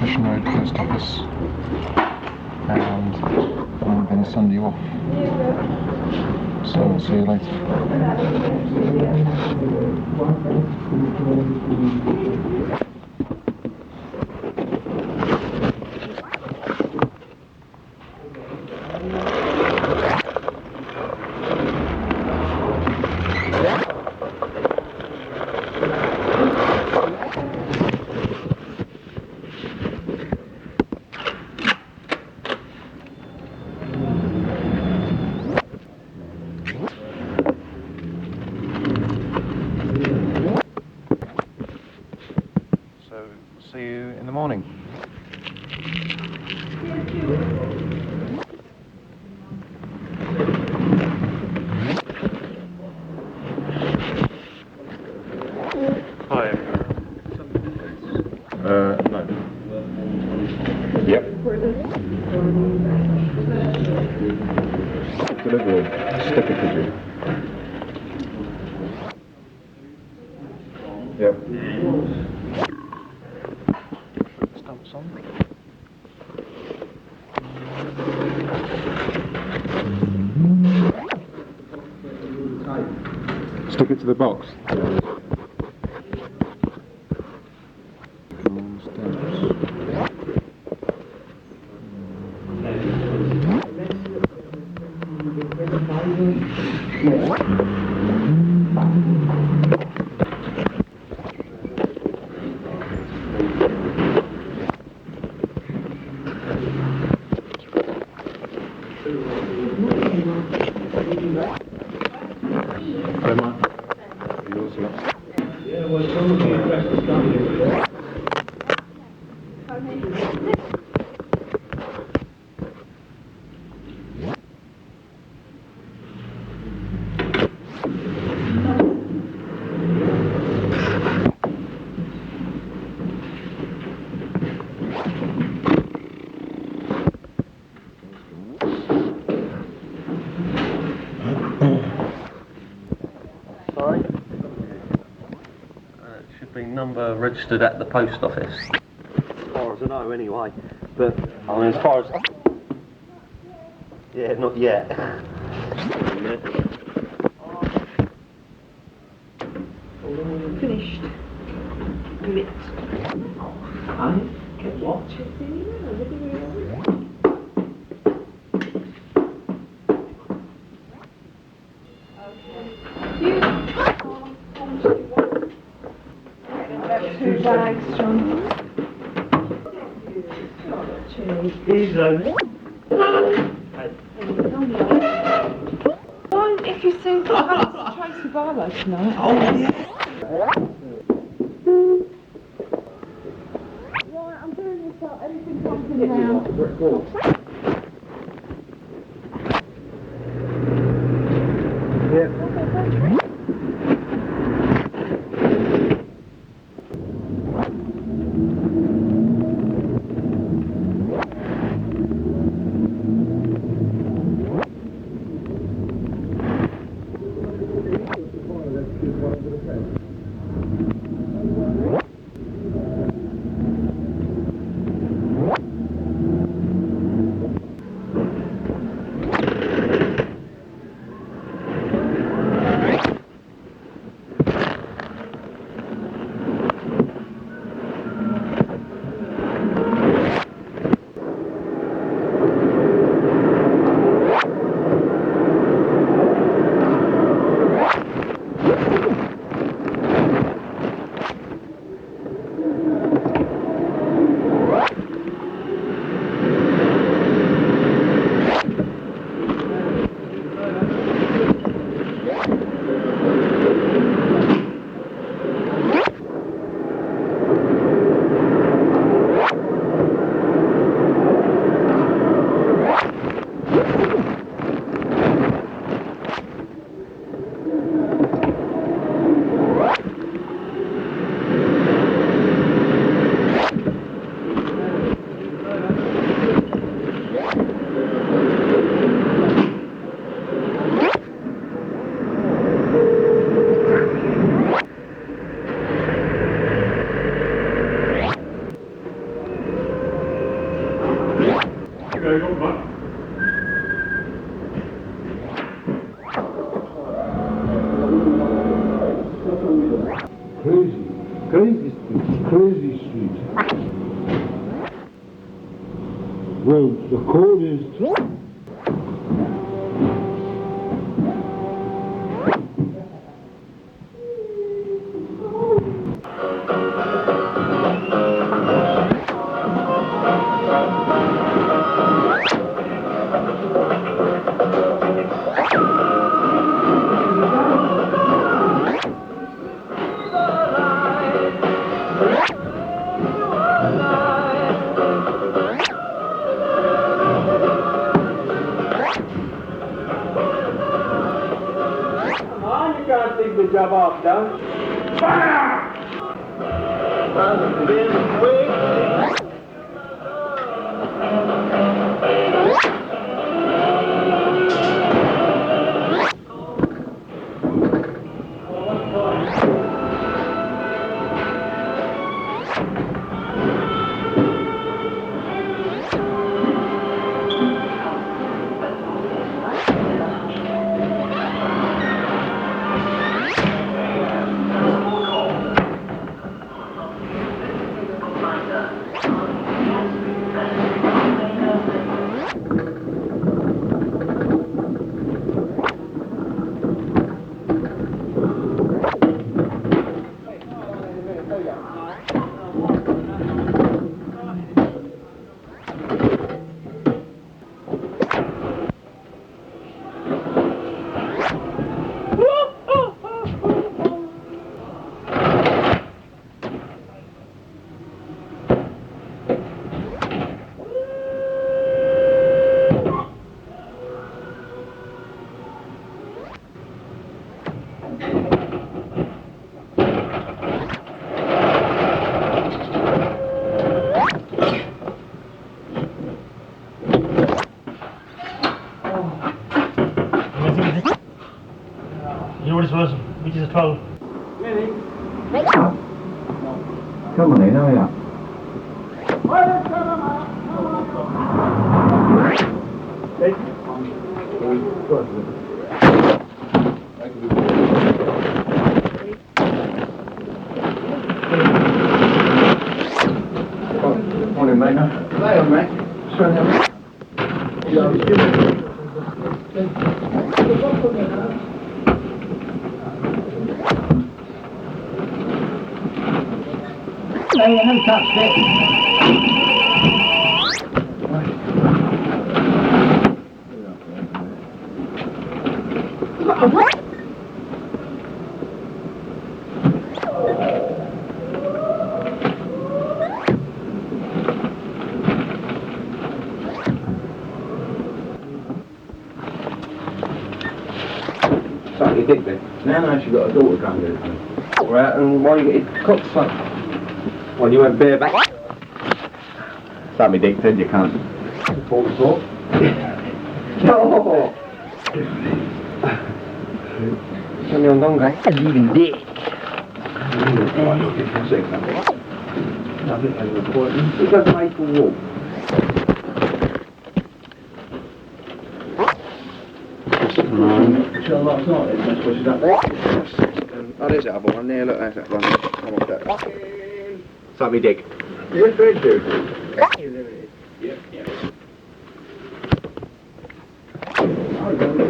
Mission Road Post Office, and I'm going to send you off. So I'll see you later. See you in the morning. Hi. No. Yep. Delivery. Sticker, could you? Yep. Stamps on. Stick it to the box. Sorry? It should be number registered at the post office. As far as I know anyway. But, I mean, as far as... Yeah, not yet. Finished. Lit. Get what? Two bags, John. Well, if you think about Tracy Barlow tonight. Oh, yeah. Right, I'm doing this so everything comes in now. Yeah. Crazy Street. Well, the code is... The job off, done. Fire! Yours was, which is a 12. Come on in, hurry up. Morning, mate. Lay on, mate. No, you haven't touched it. Suck your dick then. Now she's got a daughter coming in. Right, and why you get your cock sucked? When you went bareback? Suck me dick then, you can't. Fall asleep. No! Show me on donkey. Leaving dick. Right, look at the second. Nothing as an appointment. Who does maple walk? Shall last night, that's what she's up. Oh, there's that other one there, look, there's that one. Come on, that. Suck me dick. Yes, they do.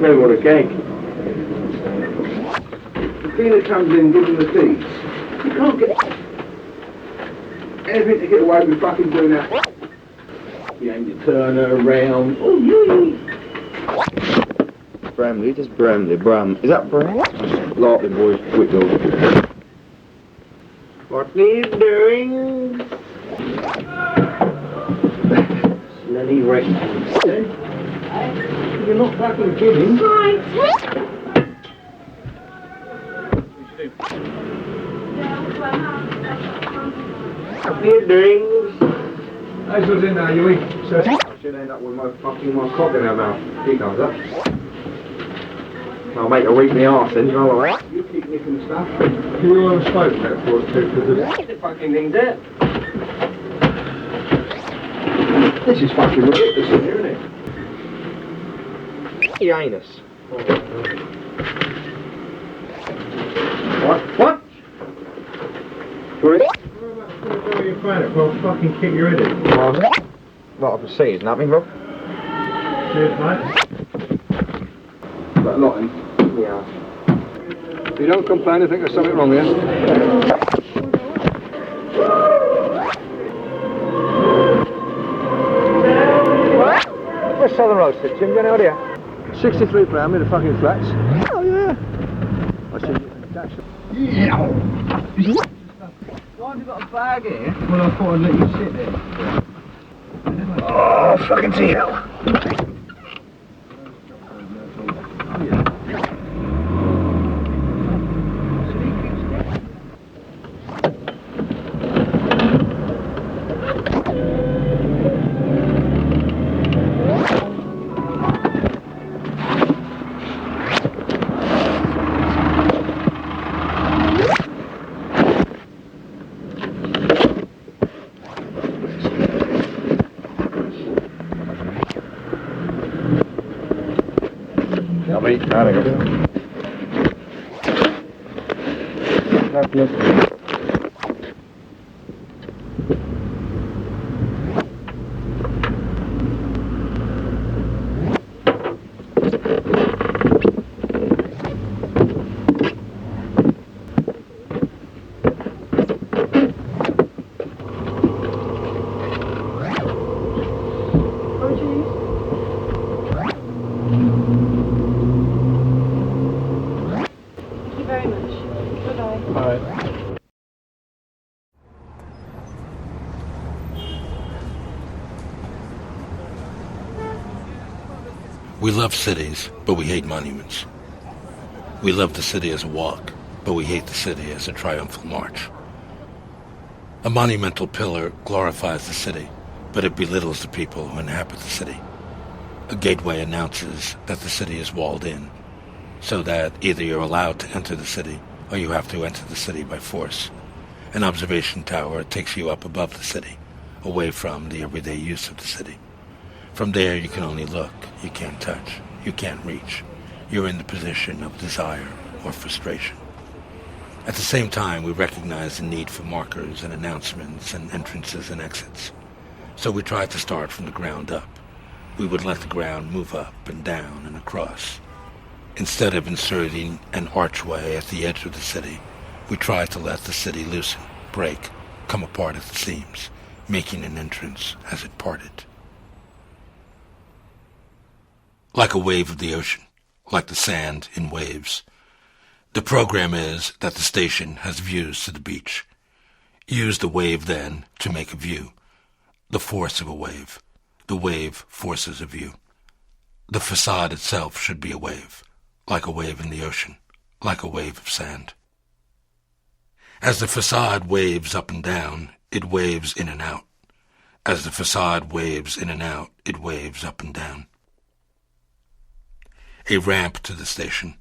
Maybe what a gag. The cleaner comes in, gives him the keys. You can't get anything to get away with fucking doing that. You ain't to turn her around. Oh, yeah. Bramley, just Bramley, Bram. Is that Bram? Larkin boys, Whitfield. What are you doing? Smelly wreck. You're not fucking kidding. What are you doing? That's what's in there, you eat. I should end up with my cock in her mouth. Here comes up. I'll make her eat me arse then, you know what? You keep nicking stuff. Can you want to smoke that for us too? Because The fucking thing's there. this is fucking ridiculous in here, isn't it? The anus. What? What? Sorry? Where you find it? Well, fucking kick your head in. What, I've seen, nothing, Rob? Cheers, mate. That lot in? Yeah. If you don't complain, I think there's something wrong here. Where's Southern Road sit, Jim? Get out here. 63 pound with the fucking flats. Oh, yeah. I said, Yeah. why have you got a bag here? Well, I thought I'd let you sit there. Oh, fucking hell. We love cities, but we hate monuments. We love the city as a walk, but we hate the city as a triumphal march. A monumental pillar glorifies the city, but it belittles the people who inhabit the city. A gateway announces that the city is walled in, so that either you're allowed to enter the city or you have to enter the city by force. An observation tower takes you up above the city, away from the everyday use of the city. From there you can only look, you can't touch, you can't reach. You're in the position of desire or frustration. At the same time, we recognize the need for markers and announcements and entrances and exits. So we tried to start from the ground up. We would let the ground move up and down and across. Instead of inserting an archway at the edge of the city, we tried to let the city loosen, break, come apart at the seams, making an entrance as it parted. Like a wave of the ocean, like the sand in waves. The program is that the station has views to the beach. Use the wave then to make a view. The force of a wave. The wave forces a view. The facade itself should be a wave, like a wave in the ocean, like a wave of sand. As the facade waves up and down, it waves in and out. As the facade waves in and out, it waves up and down. A ramp to the station.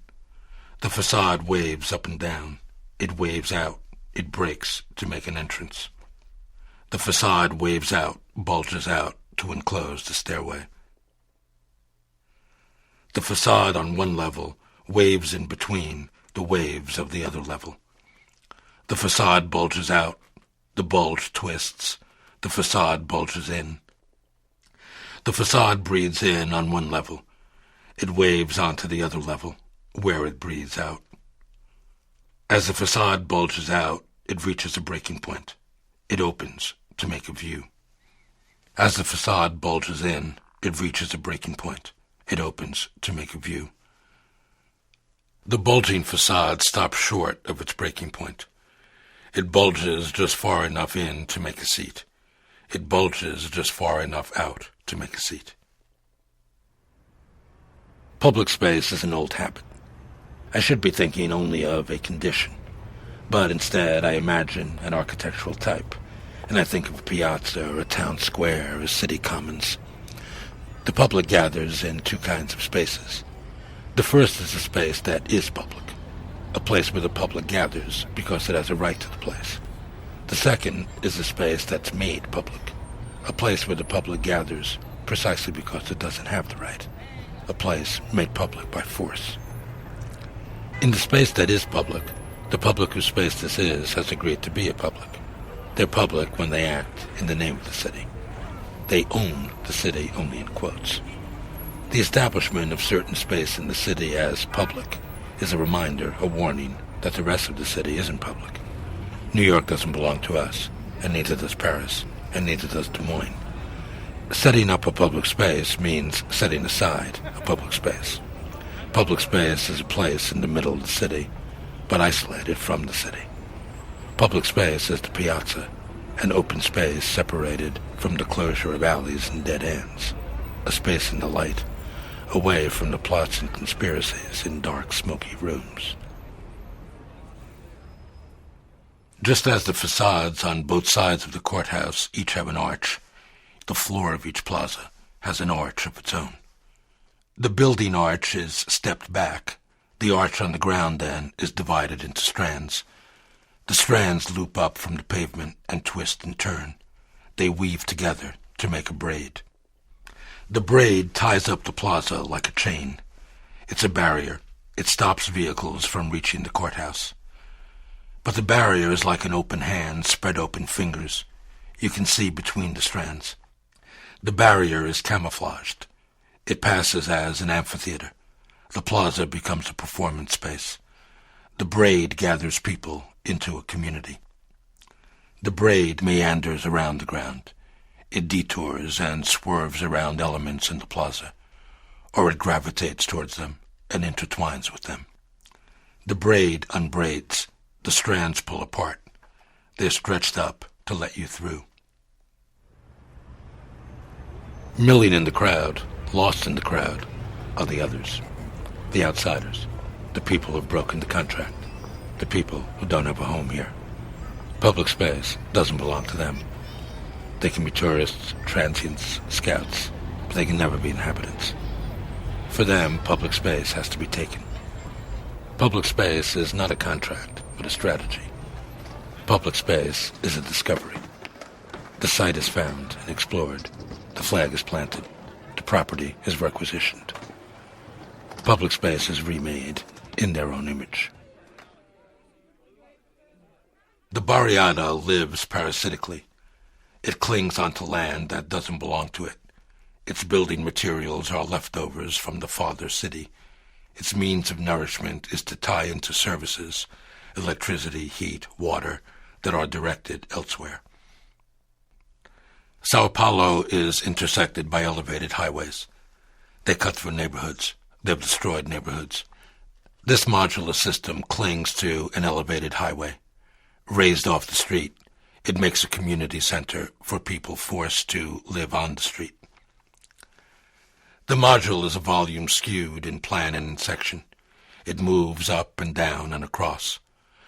The facade waves up and down. It waves out. It breaks to make an entrance. The facade waves out, bulges out to enclose the stairway. The facade on one level waves in between the waves of the other level. The facade bulges out. The bulge twists. The facade bulges in. The facade breathes in on one level. It waves onto the other level, where it breathes out. As the facade bulges out, it reaches a breaking point. It opens to make a view. As the facade bulges in, it reaches a breaking point. It opens to make a view. The bulging facade stops short of its breaking point. It bulges just far enough in to make a seat. It bulges just far enough out to make a seat. Public space is an old habit. I should be thinking only of a condition, but instead I imagine an architectural type, and I think of a piazza or a town square or city commons. The public gathers in two kinds of spaces. The first is a space that is public, a place where the public gathers because it has a right to the place. The second is a space that's made public, a place where the public gathers precisely because it doesn't have the right. A place made public by force. In the space that is public, The public whose space this is has agreed to be a public. They're public when they act in the name of the city. They own the city only in quotes. The establishment of certain space in the city as public is a reminder, a warning, that the rest of the city isn't public. New York doesn't belong to us, and neither does Paris, and neither does Des Moines. Setting up a public space means setting aside a public space. Public space is a place in the middle of the city, but isolated from the city. Public space is the piazza, an open space separated from the closure of alleys and dead ends, a space in the light, away from the plots and conspiracies in dark, smoky rooms. Just as the facades on both sides of the courthouse each have an arch, the floor of each plaza has an arch of its own. The building arch is stepped back. The arch on the ground, then, is divided into strands. The strands loop up from the pavement and twist and turn. They weave together to make a braid. The braid ties up the plaza like a chain. It's a barrier. It stops vehicles from reaching the courthouse. But the barrier is like an open hand, spread open fingers. You can see between the strands. The barrier is camouflaged. It passes as an amphitheater. The plaza becomes a performance space. The braid gathers people into a community. The braid meanders around the ground. It detours and swerves around elements in the plaza, or it gravitates towards them and intertwines with them. The braid unbraids. The strands pull apart. They're stretched up to let you through. Milling in the crowd, lost in the crowd, are the others, the outsiders, the people who've broken the contract, the people who don't have a home here. Public space doesn't belong to them. They can be tourists, transients, scouts, but they can never be inhabitants. For them, public space has to be taken. Public space is not a contract, but a strategy. Public space is a discovery. The site is found and explored. The flag is planted. The property is requisitioned. Public space is remade in their own image. The barriada lives parasitically. It clings onto land that doesn't belong to it. Its building materials are leftovers from the father city. Its means of nourishment is to tie into services, electricity, heat, water, that are directed elsewhere. Sao Paulo is intersected by elevated highways. They cut through neighborhoods. They've destroyed neighborhoods. This modular system clings to an elevated highway. Raised off the street, it makes a community center for people forced to live on the street. The module is a volume skewed in plan and in section. It moves up and down and across.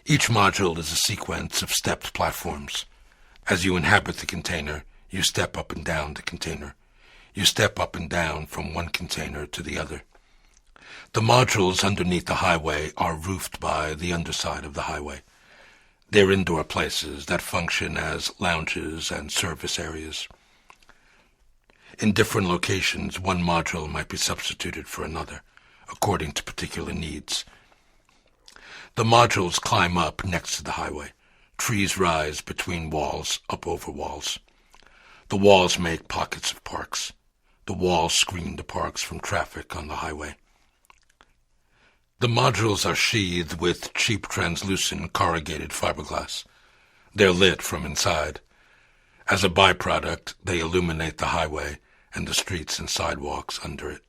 Each module is a sequence of stepped platforms. As you inhabit the container, you step up and down the container. You step up and down from one container to the other. The modules underneath the highway are roofed by the underside of the highway. They're indoor places that function as lounges and service areas. In different locations, one module might be substituted for another, according to particular needs. The modules climb up next to the highway. Trees rise between walls, up over walls. The walls make pockets of parks. The walls screen the parks from traffic on the highway. The modules are sheathed with cheap translucent corrugated fiberglass. They're lit from inside. As a byproduct, they illuminate the highway and the streets and sidewalks under it.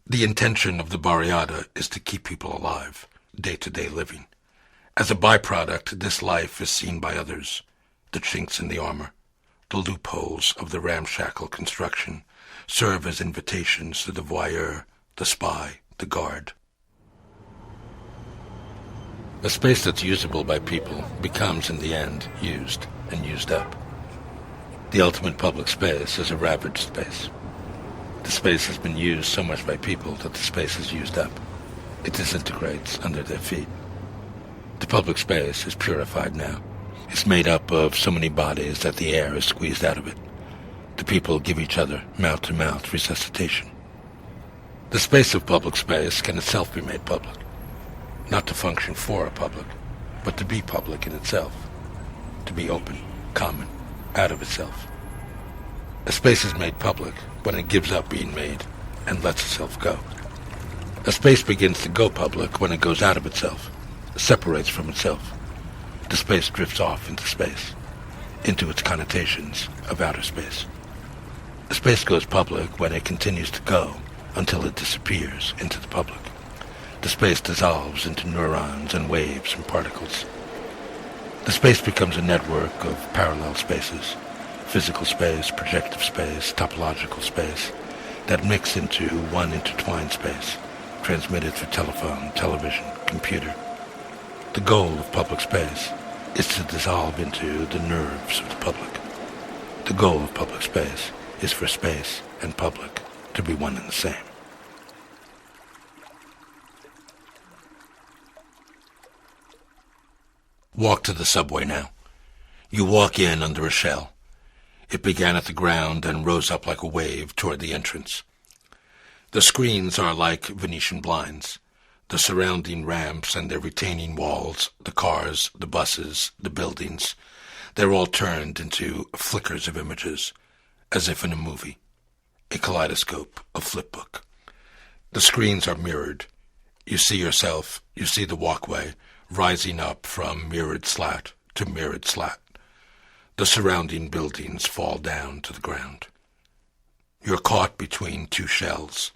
The intention of the barriada is to keep people alive, day-to-day living. As a byproduct, this life is seen by others, the chinks in the armor, the loopholes of the ramshackle construction serve as invitations to the voyeur, the spy, the guard. A space that's usable by people becomes, in the end, used and used up. The ultimate public space is a ravaged space. The space has been used so much by people that the space is used up. It disintegrates under their feet. The public space is purified now. It's made up of so many bodies that the air is squeezed out of it. The people give each other mouth-to-mouth resuscitation. The space of public space can itself be made public, not to function for a public, but to be public in itself, to be open, common, out of itself. A space is made public when it gives up being made and lets itself go. A space begins to go public when it goes out of itself, separates from itself. The space drifts off into space, into its connotations of outer space. A space goes public when it continues to go until it disappears into the public. The space dissolves into neurons and waves and particles. The space becomes a network of parallel spaces, physical space, projective space, topological space, that mix into one intertwined space, transmitted through telephone, television, computer. The goal of public space is to dissolve into the nerves of the public. The goal of public space is for space and public to be one and the same. Walk to the subway now. You walk in under a shell. It began at the ground and rose up like a wave toward the entrance. The screens are like Venetian blinds. The surrounding ramps and their retaining walls, the cars, the buses, the buildings, they're all turned into flickers of images, as if in a movie, a kaleidoscope, a flipbook. The screens are mirrored. You see yourself, you see the walkway, rising up from mirrored slat to mirrored slat. The surrounding buildings fall down to the ground. You're caught between two shells.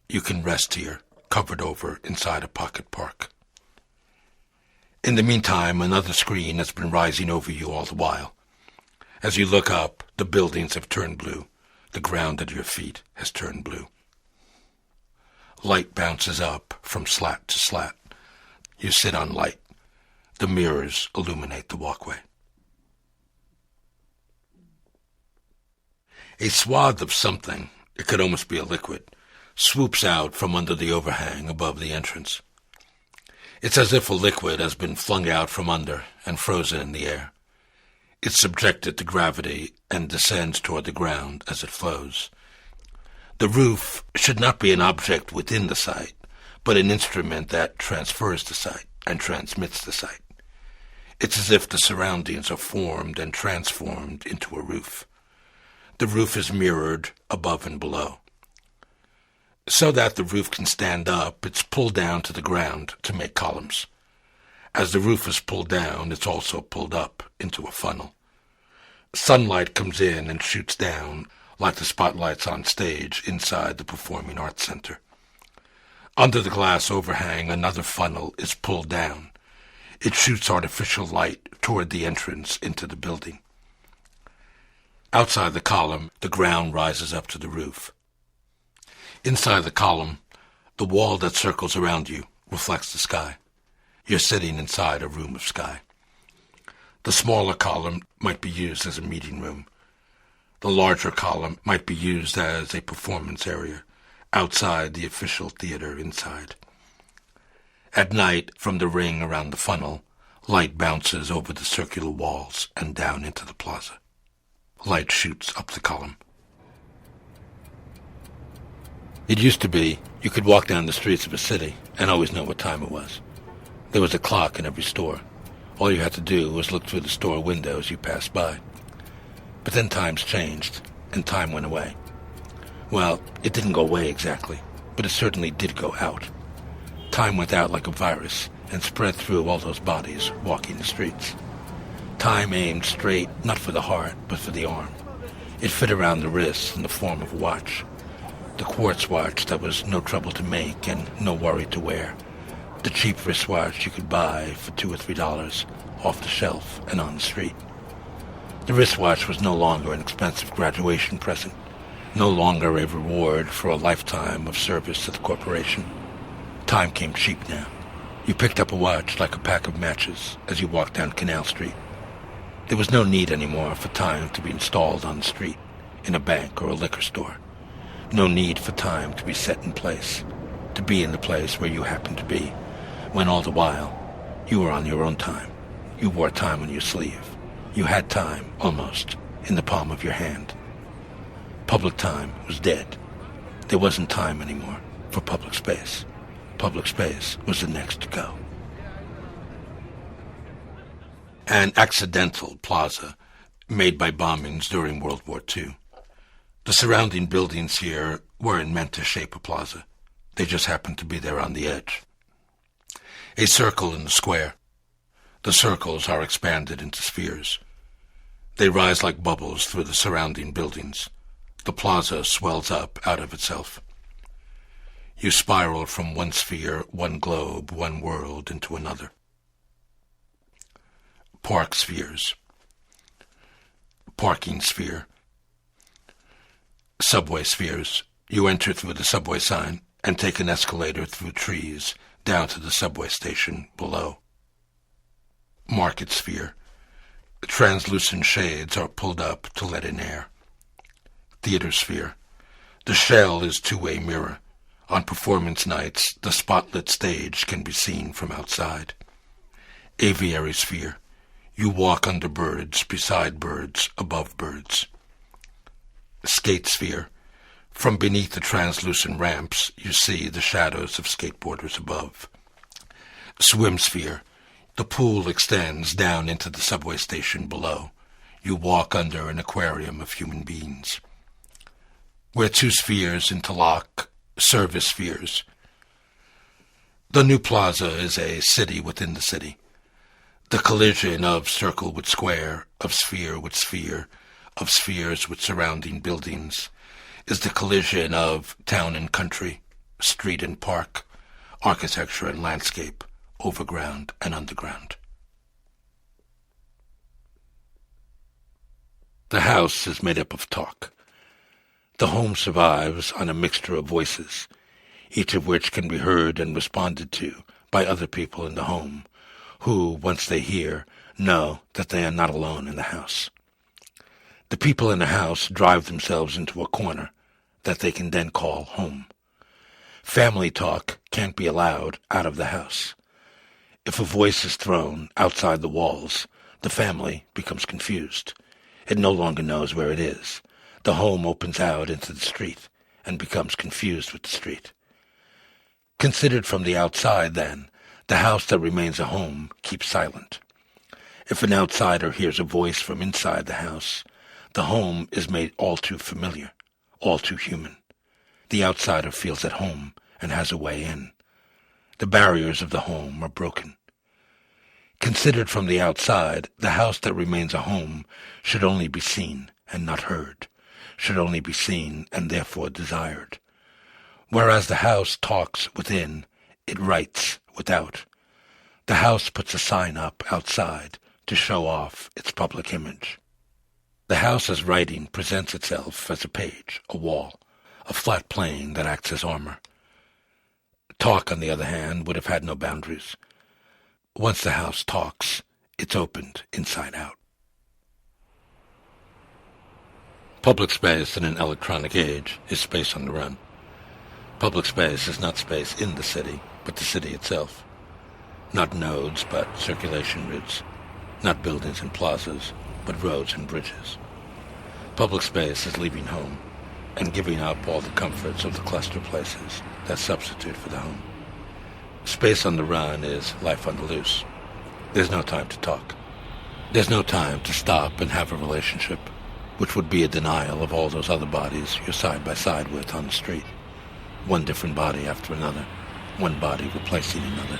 You can rest here, covered over inside a pocket park. In the meantime, another screen has been rising over you all the while. As you look up, the buildings have turned blue. The ground at your feet has turned blue. Light bounces up from slat to slat. You sit on light. The mirrors illuminate the walkway. A swath of something, it could almost be a liquid, swoops out from under the overhang above the entrance. It's as if a liquid has been flung out from under and frozen in the air. It's subjected to gravity and descends toward the ground as it flows. The roof should not be an object within the site, but an instrument that transfers the site and transmits the site. It's as if the surroundings are formed and transformed into a roof. The roof is mirrored above and below. So that the roof can stand up, it's pulled down to the ground to make columns. As the roof is pulled down, it's also pulled up into a funnel. Sunlight comes in and shoots down like the spotlights on stage inside the Performing Arts Center. Under the glass overhang, another funnel is pulled down. It shoots artificial light toward the entrance into the building. Outside the column, the ground rises up to the roof. Inside the column, the wall that circles around you reflects the sky. You're sitting inside a room of sky. The smaller column might be used as a meeting room. The larger column might be used as a performance area outside the official theater inside. At night, from the ring around the funnel, light bounces over the circular walls and down into the plaza. Light shoots up the column. It used to be you could walk down the streets of a city and always know what time it was. There was a clock in every store. All you had to do was look through the store window as you passed by. But then times changed, and time went away. Well, it didn't go away exactly, but it certainly did go out. Time went out like a virus and spread through all those bodies walking the streets. Time aimed straight, not for the heart, but for the arm. It fit around the wrist in the form of a watch. The quartz watch that was no trouble to make and no worry to wear. The cheap wristwatch you could buy for $2 or $3 off the shelf and on the street. The wristwatch was no longer an expensive graduation present, no longer a reward for a lifetime of service to the corporation. Time came cheap now. You picked up a watch like a pack of matches as you walked down Canal Street. There was no need anymore for time to be installed on the street, in a bank or a liquor store. No need for time to be set in place, to be in the place where you happened to be, when all the while you were on your own time. You wore time on your sleeve. You had time, almost, in the palm of your hand. Public time was dead. There wasn't time anymore for public space. Public space was the next to go. an accidental plaza made by bombings during World War II. The surrounding buildings here weren't meant to shape a plaza. They just happened to be there on the edge. A circle in the square. The circles are expanded into spheres. They rise like bubbles through the surrounding buildings. The plaza swells up out of itself. You spiral from one sphere, one globe, one world into another. Park spheres. Parking sphere. Subway spheres. You enter through the subway sign and take an escalator through trees down to the subway station below. Market sphere. Translucent shades are pulled up to let in air. Theater sphere. The shell is two-way mirror. On performance nights, the spotlit stage can be seen from outside. Aviary sphere. You walk under birds, beside birds, above birds. Skate sphere. From beneath the translucent ramps, you see the shadows of skateboarders above. Swim sphere. The pool extends down into the subway station below. You walk under an aquarium of human beings. Where two spheres interlock, service spheres. The new plaza is a city within the city. The collision of circle with square, of sphere with sphere, of spheres with surrounding buildings, is the collision of town and country, street and park, architecture and landscape, overground and underground. The house is made up of talk. The home survives on a mixture of voices, each of which can be heard and responded to by other people in the home, who, once they hear, know that they are not alone in the house. The people in the house drive themselves into a corner that they can then call home. Family talk can't be allowed out of the house. If a voice is thrown outside the walls, the family becomes confused. It no longer knows where it is. The home opens out into the street and becomes confused with the street. Considered from the outside, then, the house that remains a home keeps silent. If an outsider hears a voice from inside the house, the home is made all too familiar, all too human. The outsider feels at home and has a way in. The barriers of the home are broken. Considered from the outside, the house that remains a home should only be seen and not heard, should only be seen and therefore desired. Whereas the house talks within, it writes without. The house puts a sign up outside to show off its public image. The house as writing presents itself as a page, a wall, a flat plane that acts as armor. Talk, on the other hand, would have had no boundaries. Once the house talks, it's opened inside out. Public space in an electronic age is space on the run. Public space is not space in the city, but the city itself. Not nodes, but circulation routes. Not buildings and plazas, but roads and bridges. Public space is leaving home and giving up all the comforts of the cluster places that substitute for the home. Space on the run is life on the loose. There's no time to talk. There's no time to stop and have a relationship, which would be a denial of all those other bodies you're side by side with on the street. One different body after another, one body replacing another.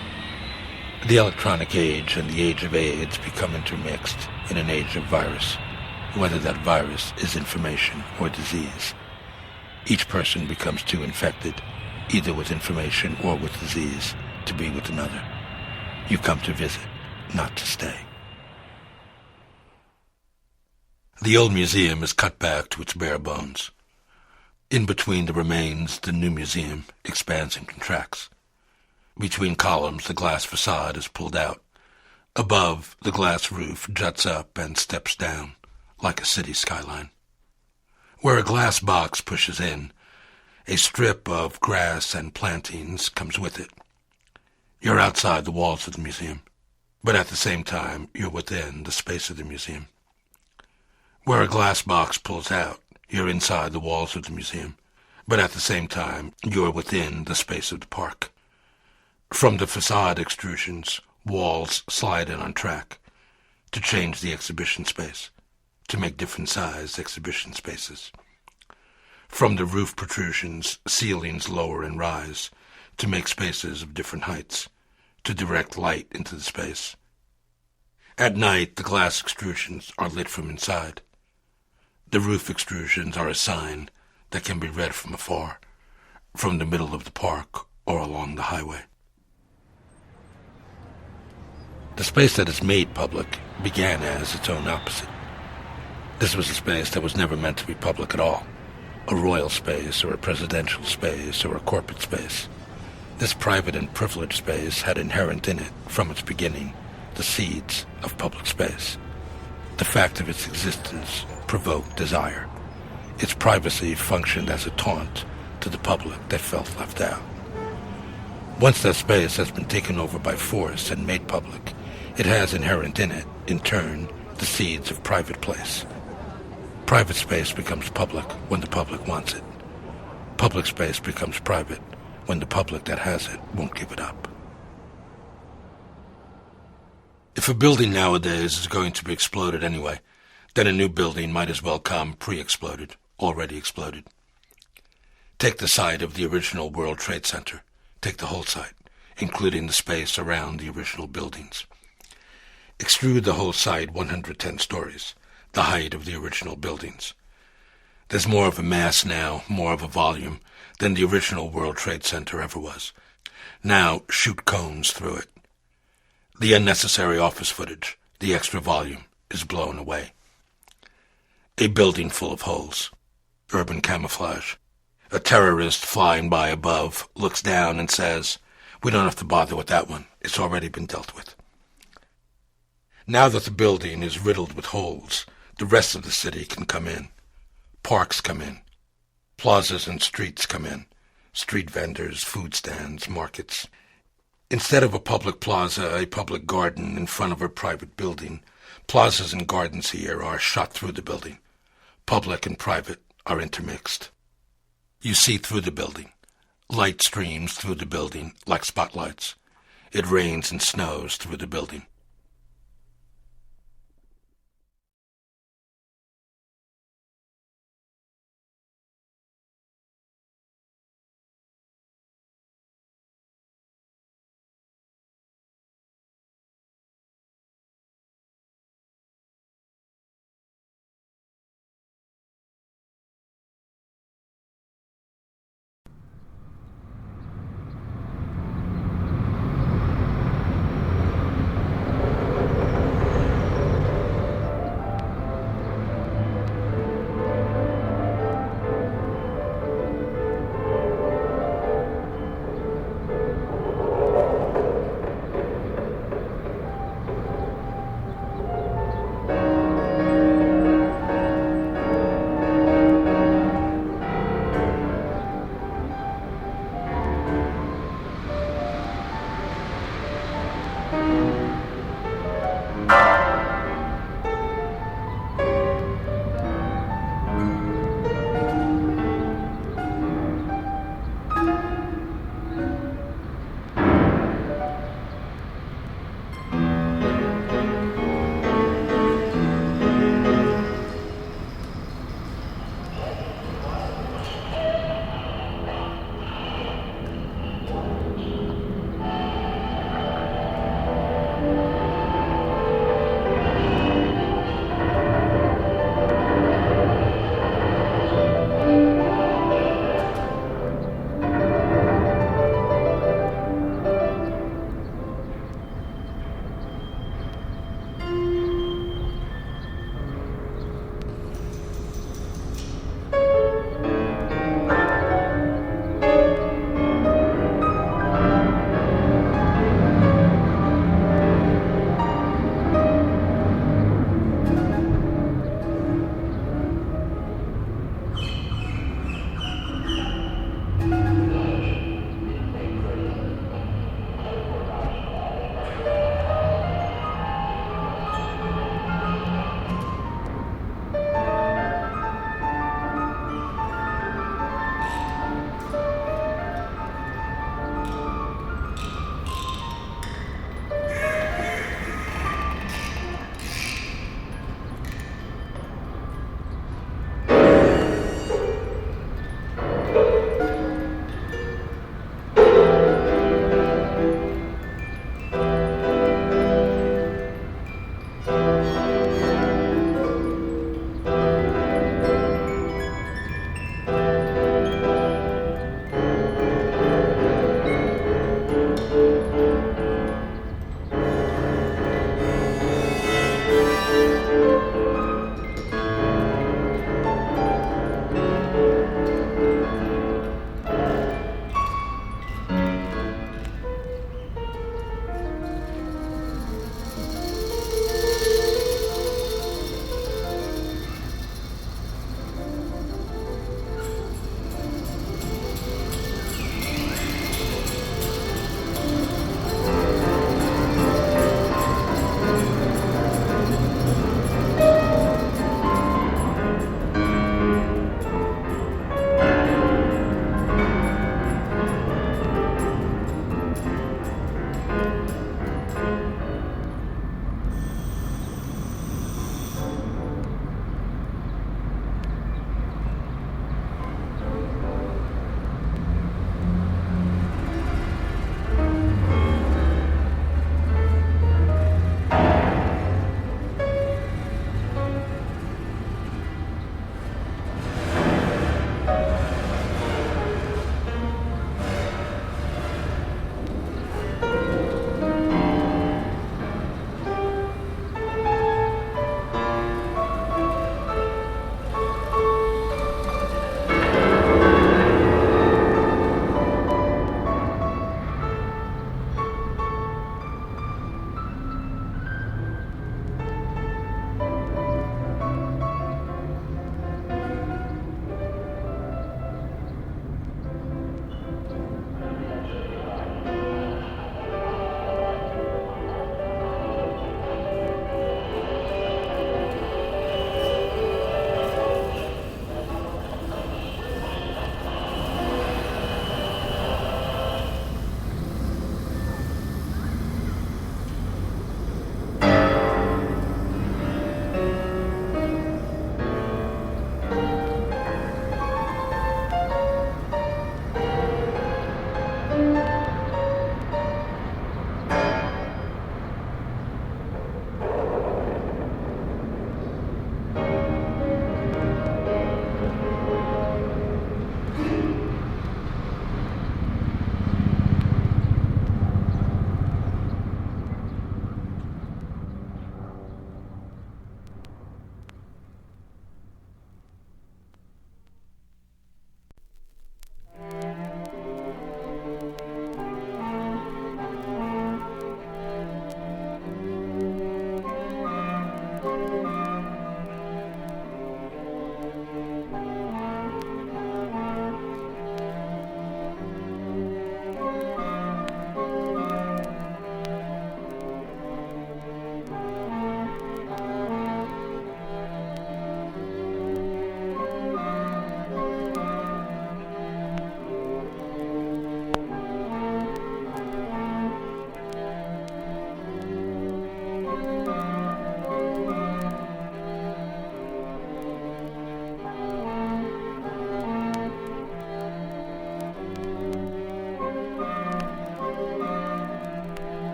The electronic age and the age of AIDS become intermixed in an age of virus, whether that virus is information or disease. Each person becomes too infected, either with information or with disease, to be with another. You come to visit, not to stay. The old museum is cut back to its bare bones. In between the remains, the new museum expands and contracts. Between columns, the glass facade is pulled out. Above, the glass roof juts up and steps down, like a city skyline. Where a glass box pushes in, a strip of grass and plantings comes with it. You're outside the walls of the museum, but at the same time, you're within the space of the museum. Where a glass box pulls out, you're inside the walls of the museum, but at the same time, you're within the space of the park. From the facade extrusions, walls slide in on track. to change the exhibition space, to make different sized exhibition spaces. From the roof protrusions, ceilings lower and rise, to make spaces of different heights, to direct light into the space. At night, the glass extrusions are lit from inside. The roof extrusions are a sign that can be read from afar, from the middle of the park or along the highway. The space that is made public began as its own opposite. This was a space that was never meant to be public at all, a royal space or a presidential space or a corporate space. This private and privileged space had inherent in it, from its beginning, the seeds of public space. The fact of its existence provoked desire. Its privacy functioned as a taunt to the public that felt left out. Once that space has been taken over by force and made public, it has inherent in it, in turn, the seeds of private place. Private space becomes public when the public wants it. Public space becomes private when the public that has it won't give it up. If a building nowadays is going to be exploded anyway, then a new building might as well come pre-exploded, already exploded. Take the site of the original World Trade Center. Take the whole site, including the space around the original buildings. Extrude the whole site 110 stories, the height of the original buildings. There's more of a mass now, more of a volume, than the original World Trade Center ever was. Now shoot cones through it. The unnecessary office footage, the extra volume, is blown away. A building full of holes. Urban camouflage. A terrorist flying by above looks down and says, "We don't have to bother with that one. It's already been dealt with." Now that the building is riddled with holes, the rest of the city can come in. Parks come in. Plazas and streets come in. Street vendors, food stands, markets. Instead of a public plaza, a public garden in front of a private building, plazas and gardens here are shot through the building. Public and private are intermixed. You see through the building. Light streams through the building like spotlights. It rains and snows through the building.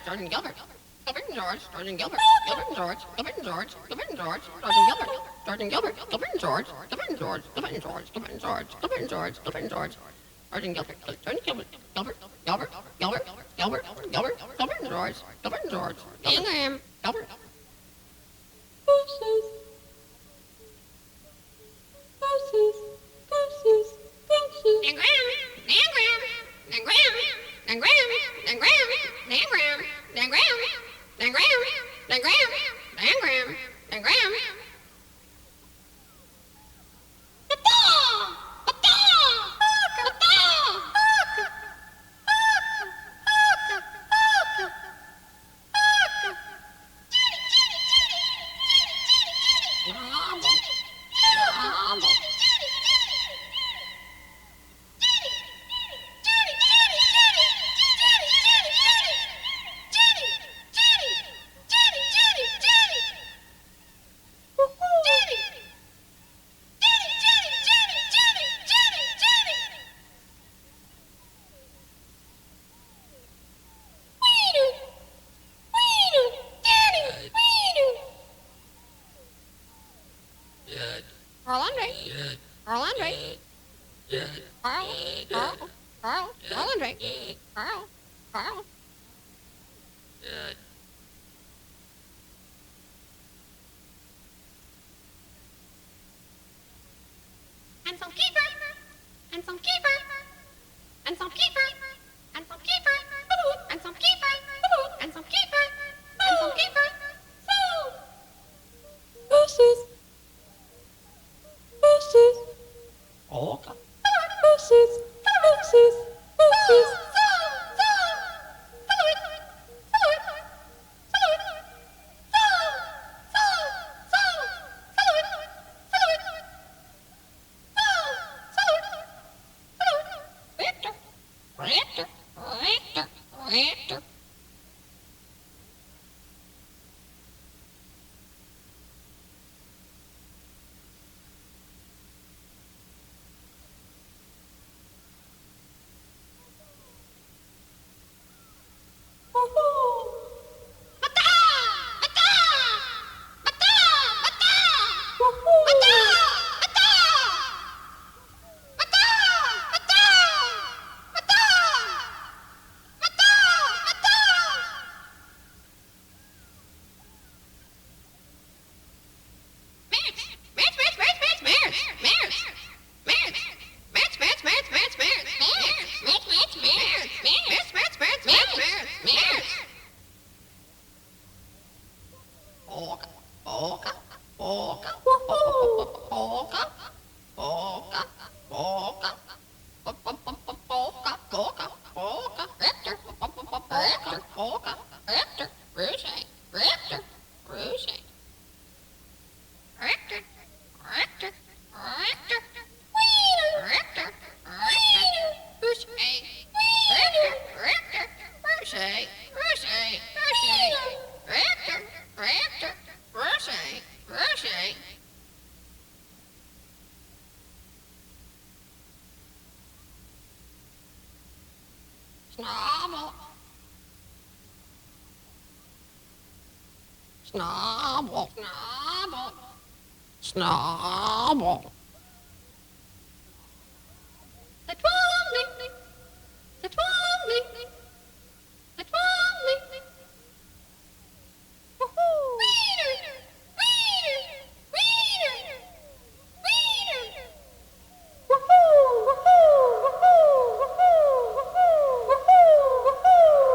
Sergeant Gilbert. Gilbert and George, Sergeant Gilbert. Gilbert and George, Gilbert and George, Gilbert and George, Sergeant Gilbert. Sergeant Gilbert, Gilbert and George, Gilbert and George, Gilbert and George, Gilbert and George, Gilbert and George, Gilbert and George. Sergeant Gilbert, Sergeant Gilbert, Gilbert, Gilbert, Gilbert, Gilbert, Gilbert, Gilbert and George, Gilbert and George, Ingram, Gilbert. Horses. Horses. Horses. Horses. Dan Graham, Dan Graham, Dan Graham, Dan Graham, Dan Graham, Dan Graham, Dan Graham, Dan Graham, Dan Graham, Dan Graham, Dan Graham. Snobble, snobble, snobble. The twirling, the twirling, the twirling. Woohoo! Weeder, weeder, weeder, weeder. Woohoo! Woohoo! Woohoo! Woohoo! Woohoo! Woohoo!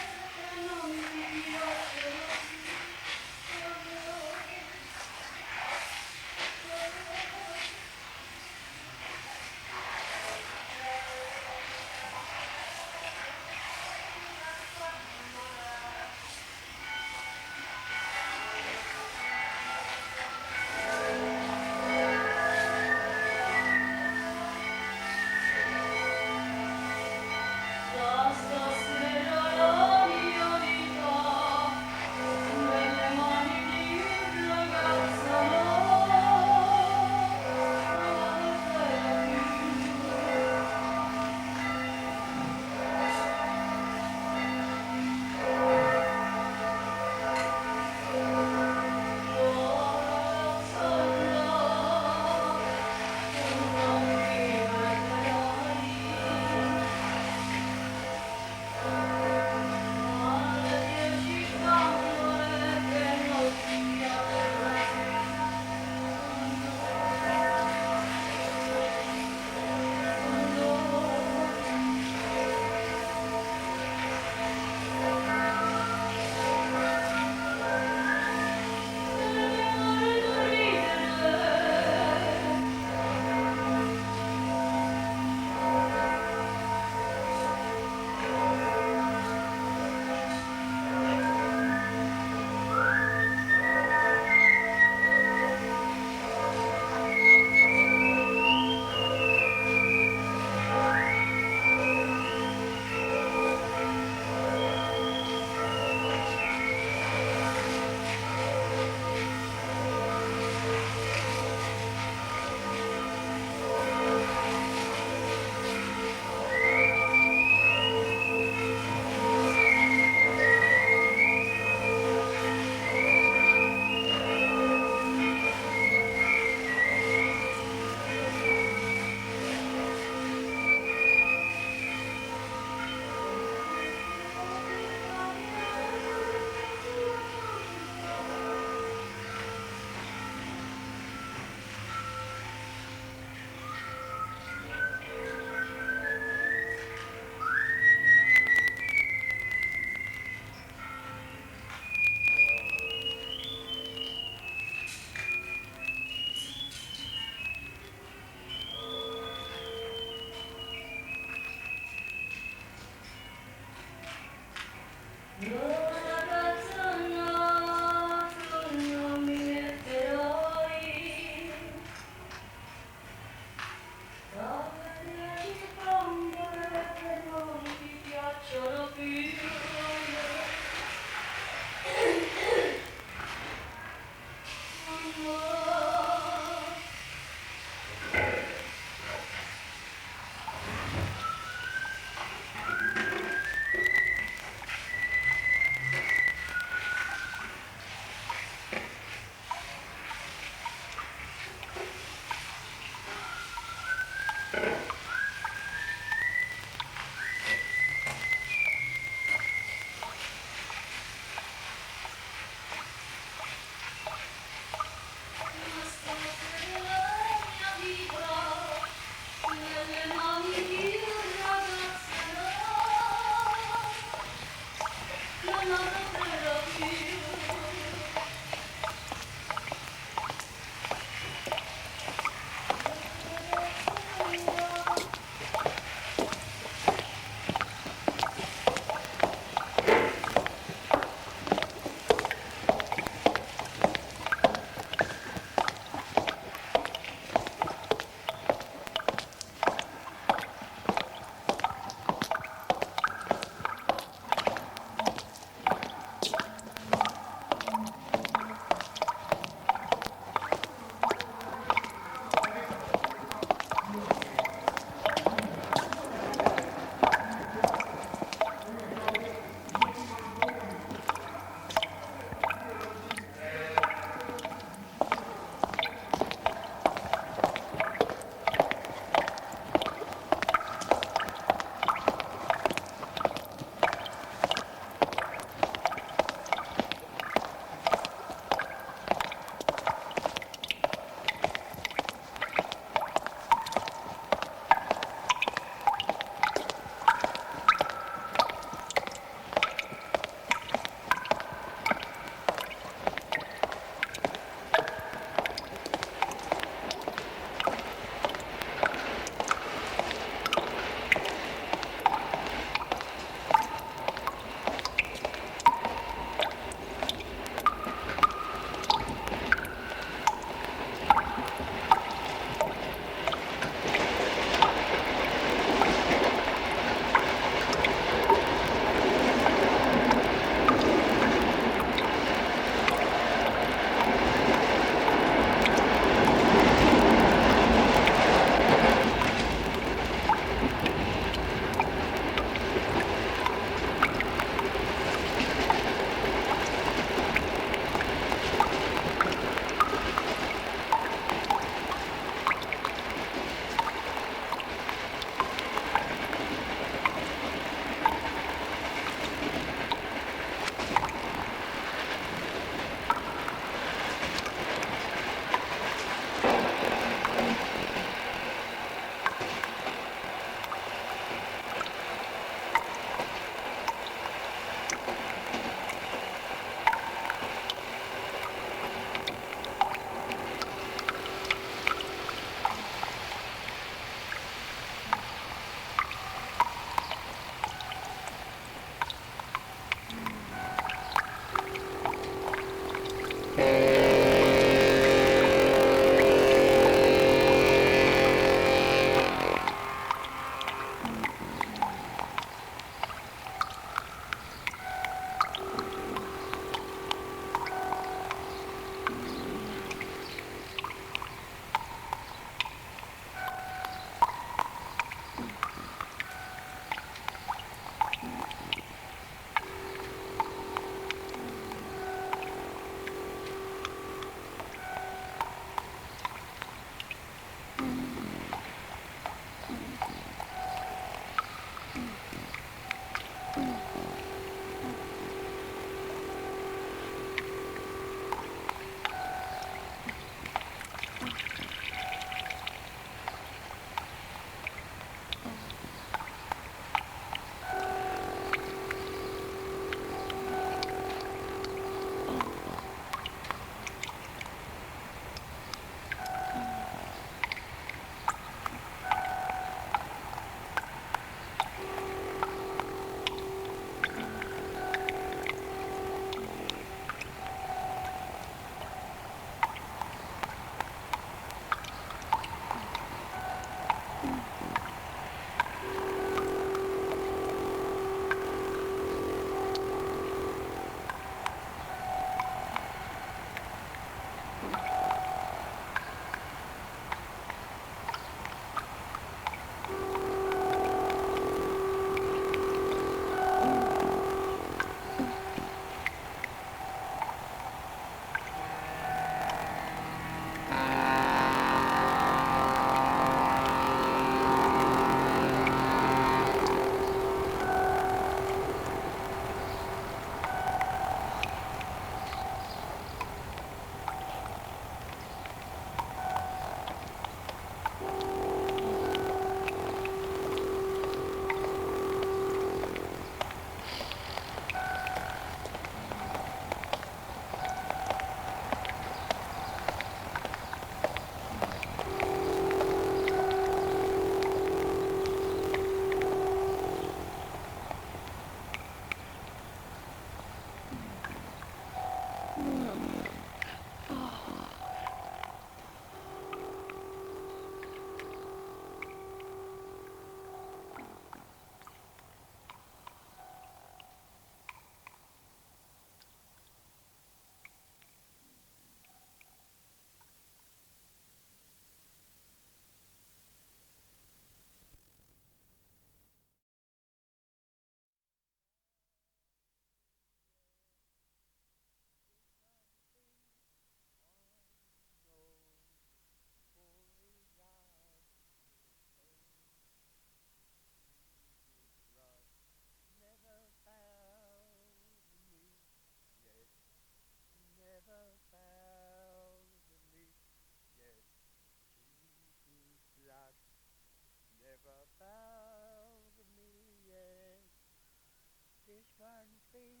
one thing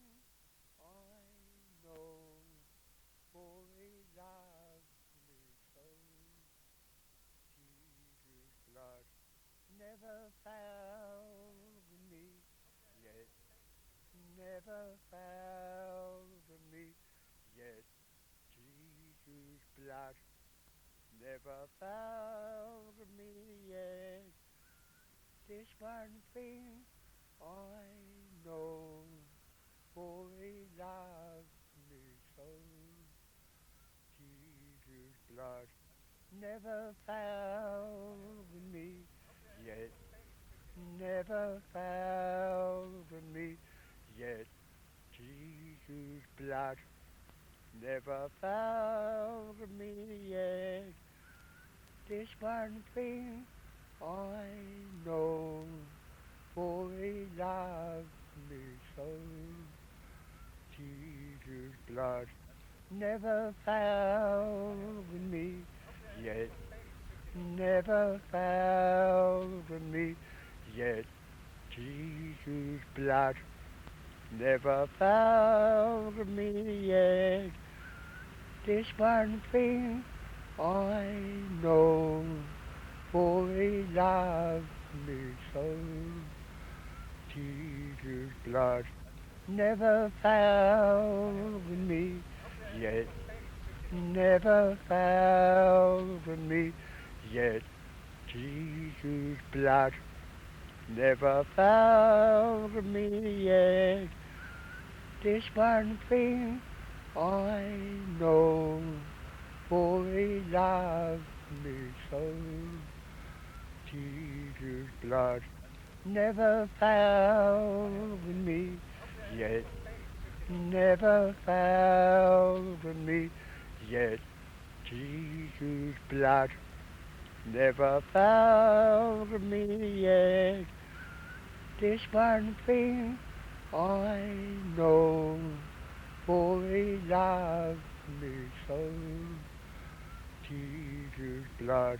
I know, for he loves me so. Jesus' blood never found me yet, never found me yet. Jesus' blood never found me yet. This one thing I know, for he loves me so. Jesus' blood never found me yet, never found me yet. Jesus' blood never found me yet. This one thing I know, for he loves me so. Jesus' blood never found me yet, never found me yet. Jesus' blood never found me yet. This one thing I know, for he loves me so. Jesus' blood never found me yet, never found me yet. Jesus' blood never found me yet. This one thing I know, for he loves me so. Jesus' blood never found me yet, never found me yet. Jesus' blood never found me yet. This one thing I know, for he loves me so. Jesus' blood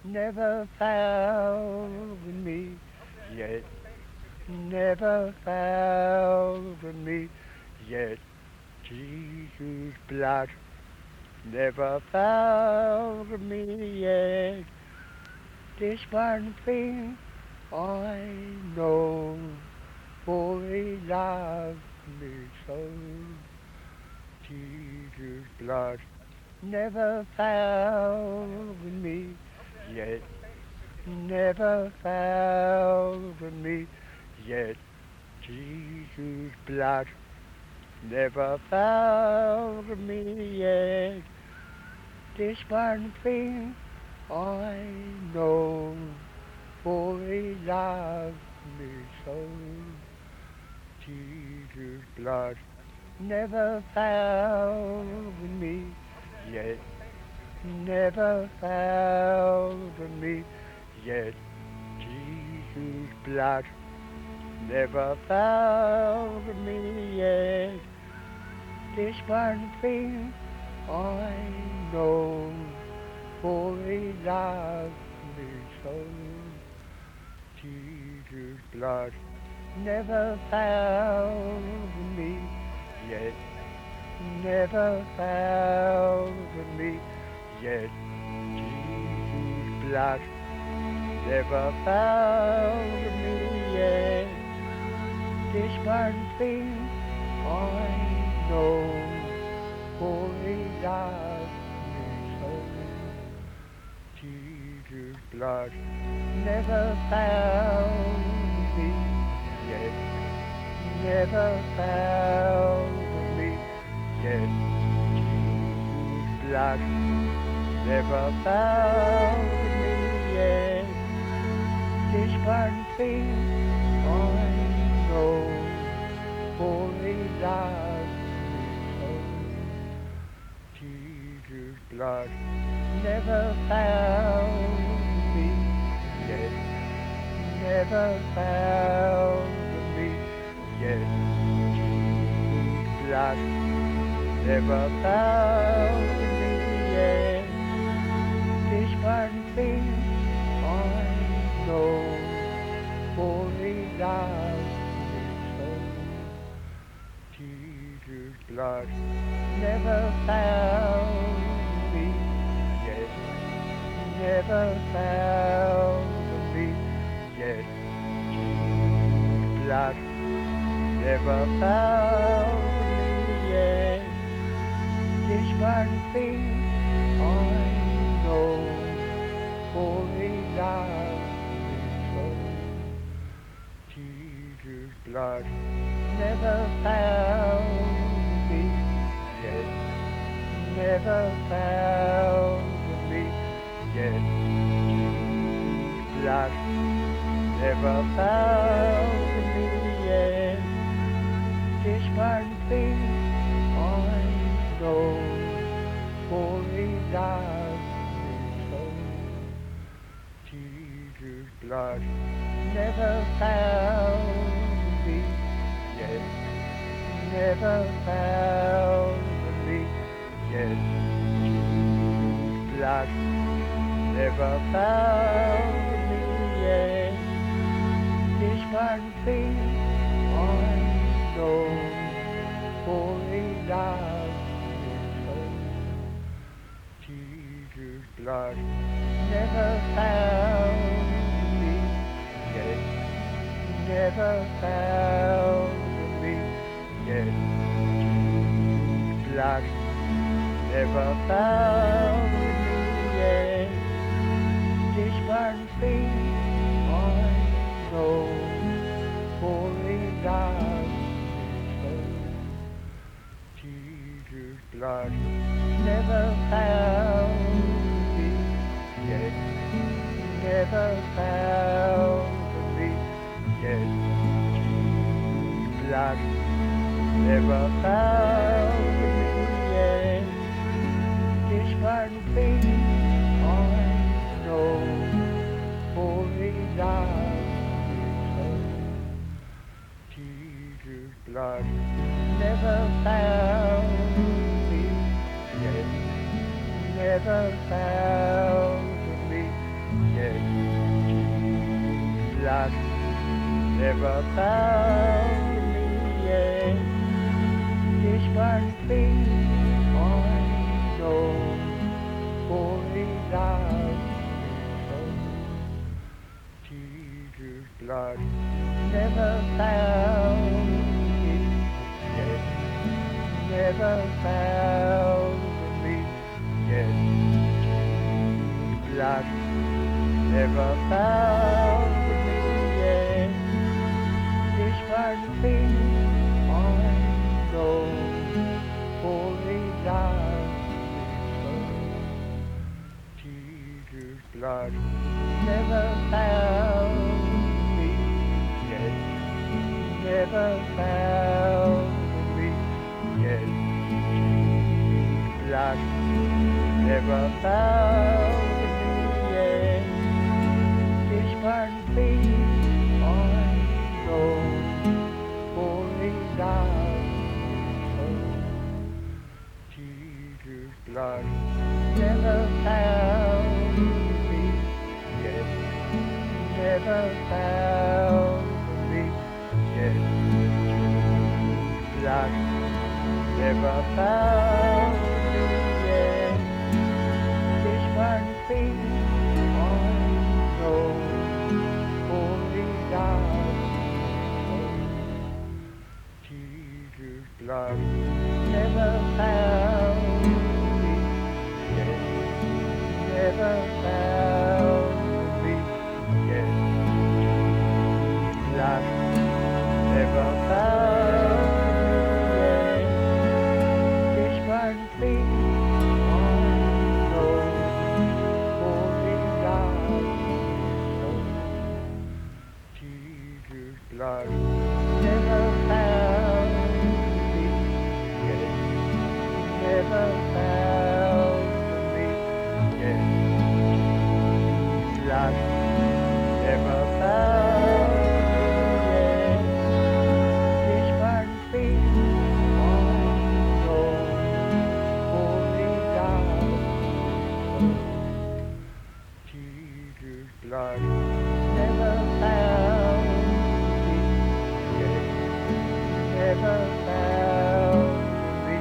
never found me yet, never found me yet. Jesus' blood never found me yet. This one thing I know, for he loves me so. Jesus' blood never found me yet, never found me yet. Jesus' blood never found me yet. This one thing I know, for he loves me so. Jesus' blood never found me yet, never found me yet. Jesus' blood never found me yet. This one thing I know, for he loves me so. Jesus' blood never found me yet, never found me yet. Jesus' blood never found me yet. This one thing I know, for he loves me so. Jesus' blood never found me yet, never found me yet. Jesus' blood never found me yet. This one thing I know, for he loves me so. Jesus' blood never found me yet, never found me yet. Jesus' blood never found me yet. This one thing I know, for he loves me so. blood never found me yet. Never found me yet. Jesus' blood never found me yet. This one thing I know, for he loves me so. Jesus' blood never found me yet. Never found me yet. Jesus' blood never found me yet. This one thing I know, for he loves me so. Jesus' blood never found me yet. Never found me yet. Jesus' blood never found me yet. This one thing I know, for he loves me so. Jesus' blood never found me yet. Never found me yet. Jesus' blood never found me yet. This one thing I know, for he loves me so. Jesus' blood never found me yet. Never found me yet. Jesus' blood never found me yet. This one thing I know, for he loves me so. Jesus' blood never found me yet. Never found me yet. Jesus' blood never found me yet. This one thing I know, for he loves me so. Jesus' blood never found me yet. Never found me yet. Jesus' blood never found me yet. This one thing I know, for he loves me so. Jesus' blood never found me yet. Never found me yet. Jesus' blood never found me yet. This one thing I know, for he loves me so. Jesus' blood never found me yet. Never found me yet. Jesus' blood never found me yet. This one thing I know, for he loves me so. Jesus' blood never found me yet. Never found me yet. Jesus' blood never found me yet. This one thing I know, for he loves me so. Jesus' blood never found me yet. Never found me yet. Jesus' blood never found me yet. This one thing I know, for he loves me so. Jesus' blood never found me yet. Never found me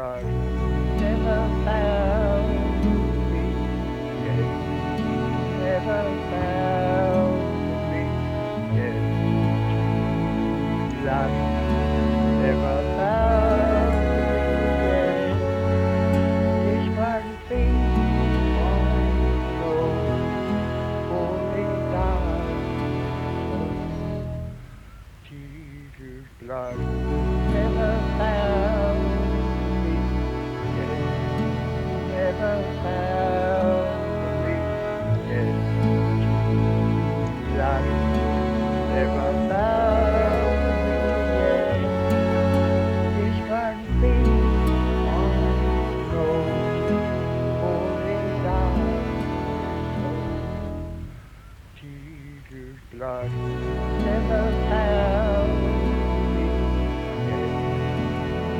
blood never found me yet. Never found me yet. Blood never found me yet. This one thing I know, only God. Jesus' blood never found me yet. Never found me yet. Blood never found me yet. This one thing I know, only God. Jesus' blood never found me yet.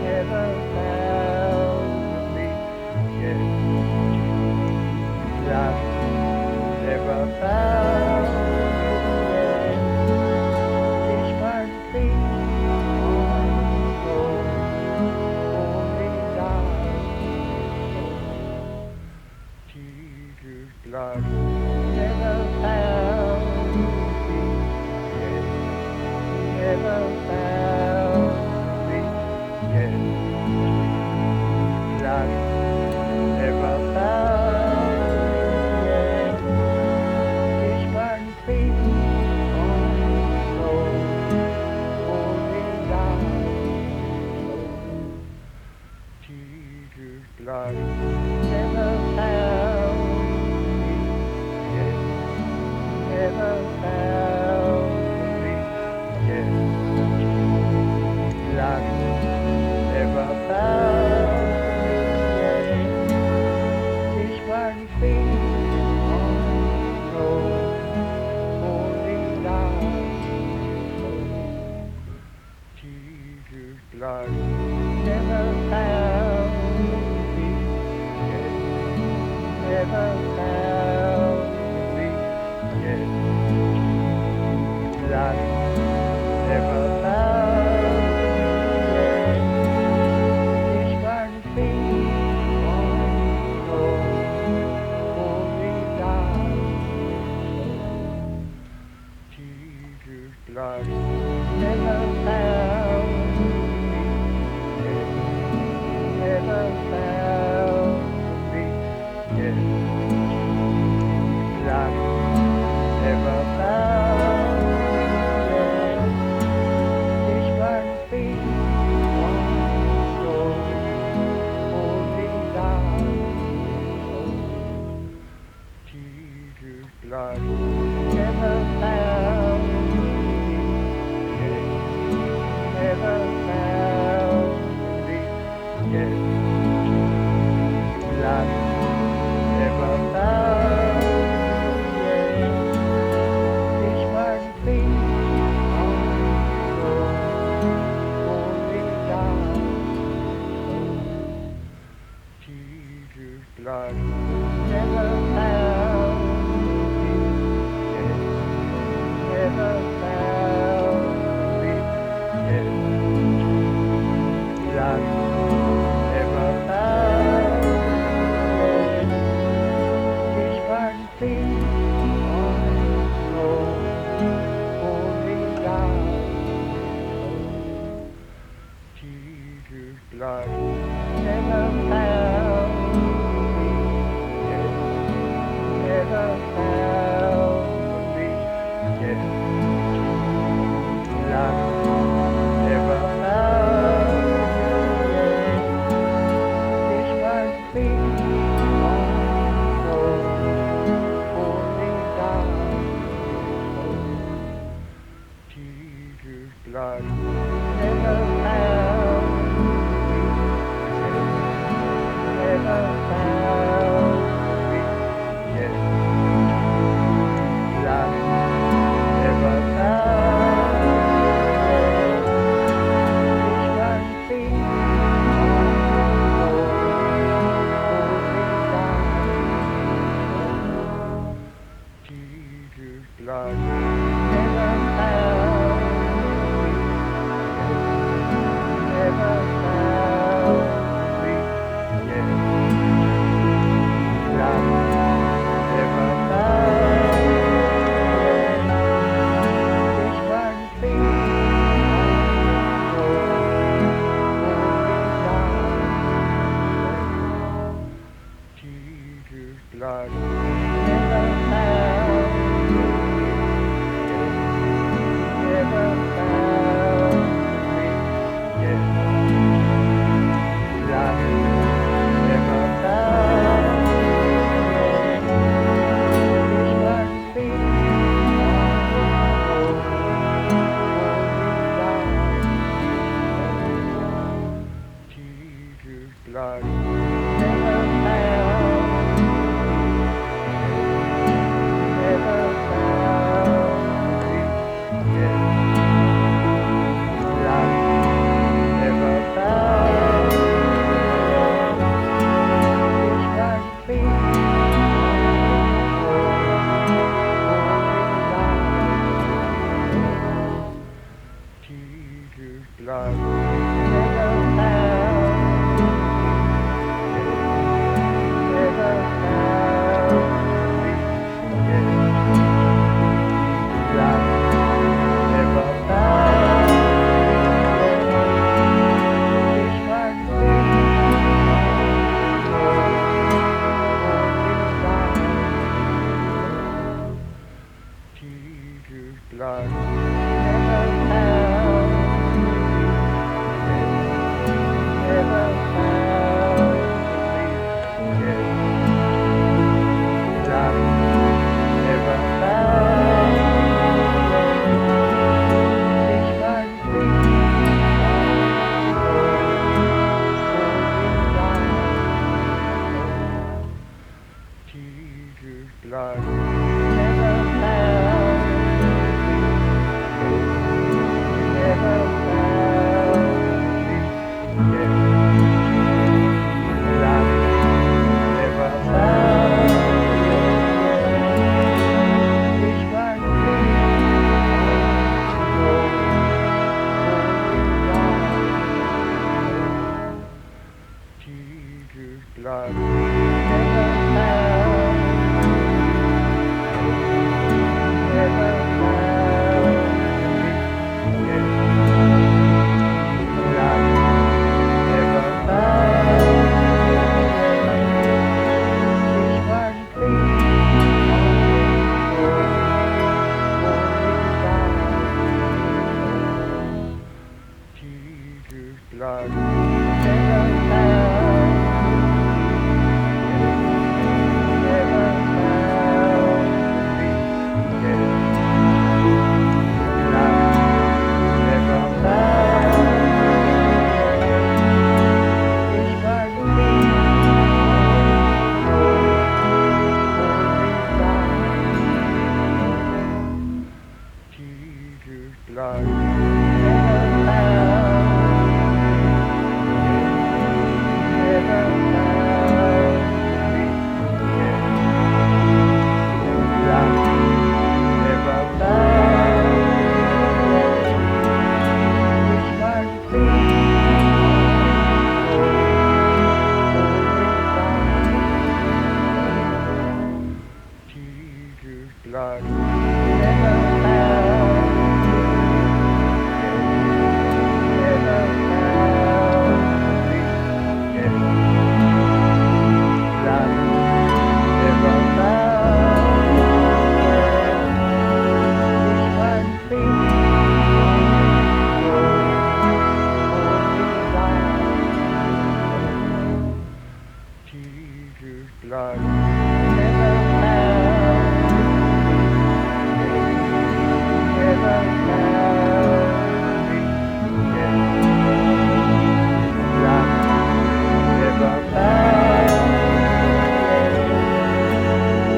Never found me yet. Blood never found me yet. This one thing I know, only God. Jesus' blood never found me yet. Never found me yet. Blood never found me yet. This one thing I know, only God. Jesus' blood never found me yet. Never found me yet. Blood never found me yet. This one thing I know, only God. Jesus' blood never found me yet. Never found me yet. Blood never found me yet. This one thing I know, only God. Jesus' blood never found me yet. Never found me yet. Blood never found me yet. This one thing I know, only God. Jesus' blood never found me yet. Never found me yet. Blood never found me yet. This one thing I know, only God. Jesus' blood never found me yet. Never found me yet. Blood never found me yet. This one thing I know, only God. Jesus' blood never found me yet. Never found me yet. Blood never found me yet. This one thing I know, only God. Jesus' blood never found me yet. Never found me yet. Blood never found me yet. This one thing I know, only God. Jesus' blood never found me yet. Never Jesus' blood never found me, never found me, blood never found me, this one thing Jesus' blood never found me, never found me, blood never found me, this one thing Jesus' blood never found me, never found me, blood never found me, this one thing Jesus' blood never found me, never found me, blood never found me, this one thing Jesus' blood never found me, never found me, blood never found me, this one thing Jesus' blood never found me, never found me, blood never found this one thing Jesus' blood never found me, never found me, blood never found this one thing Jesus' blood never found me, never found me, blood never found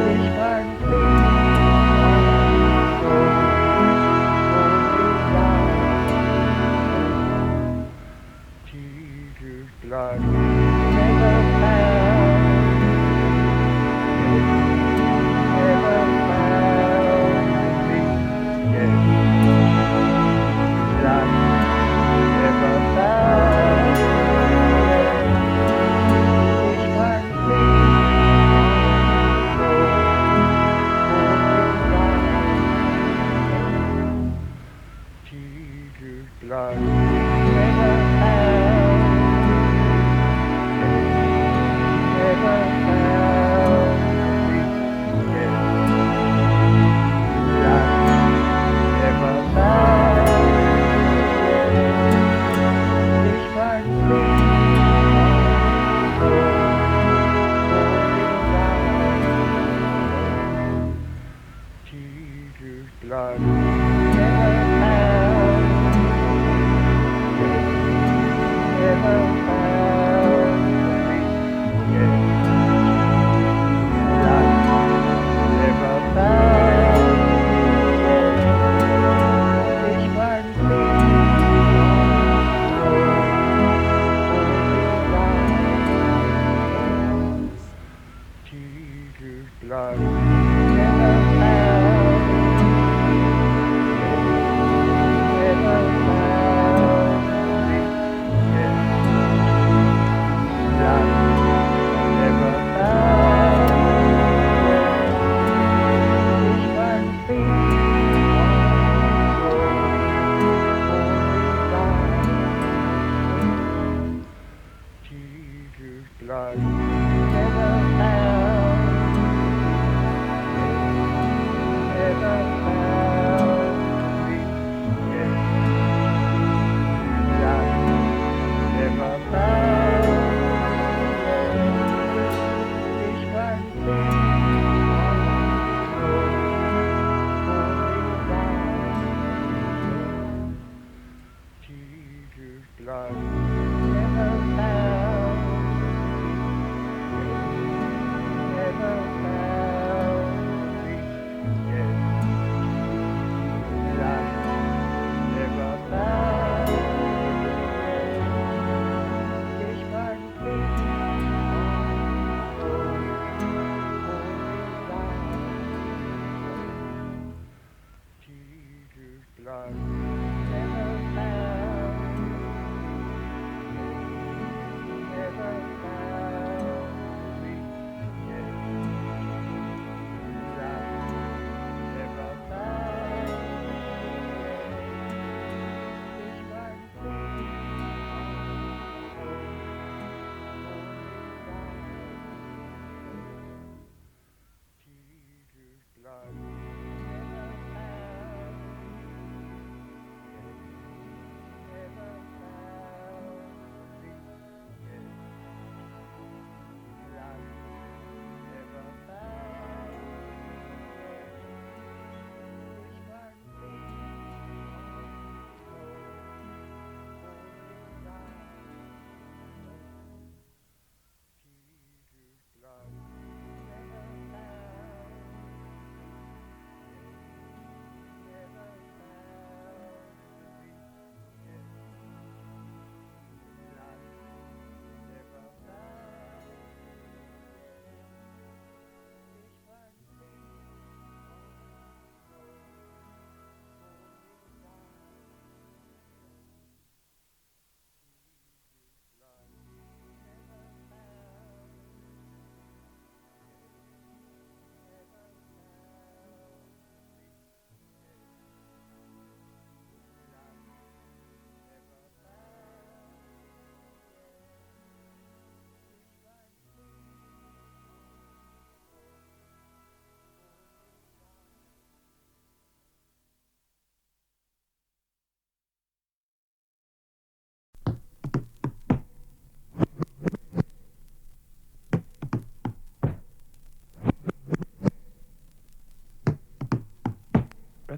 this one thing Jesus' blood never found me, never found me, blood never found this one thing Jesus' blood never found me, never found me, blood never found this one thing Jesus' blood never found me,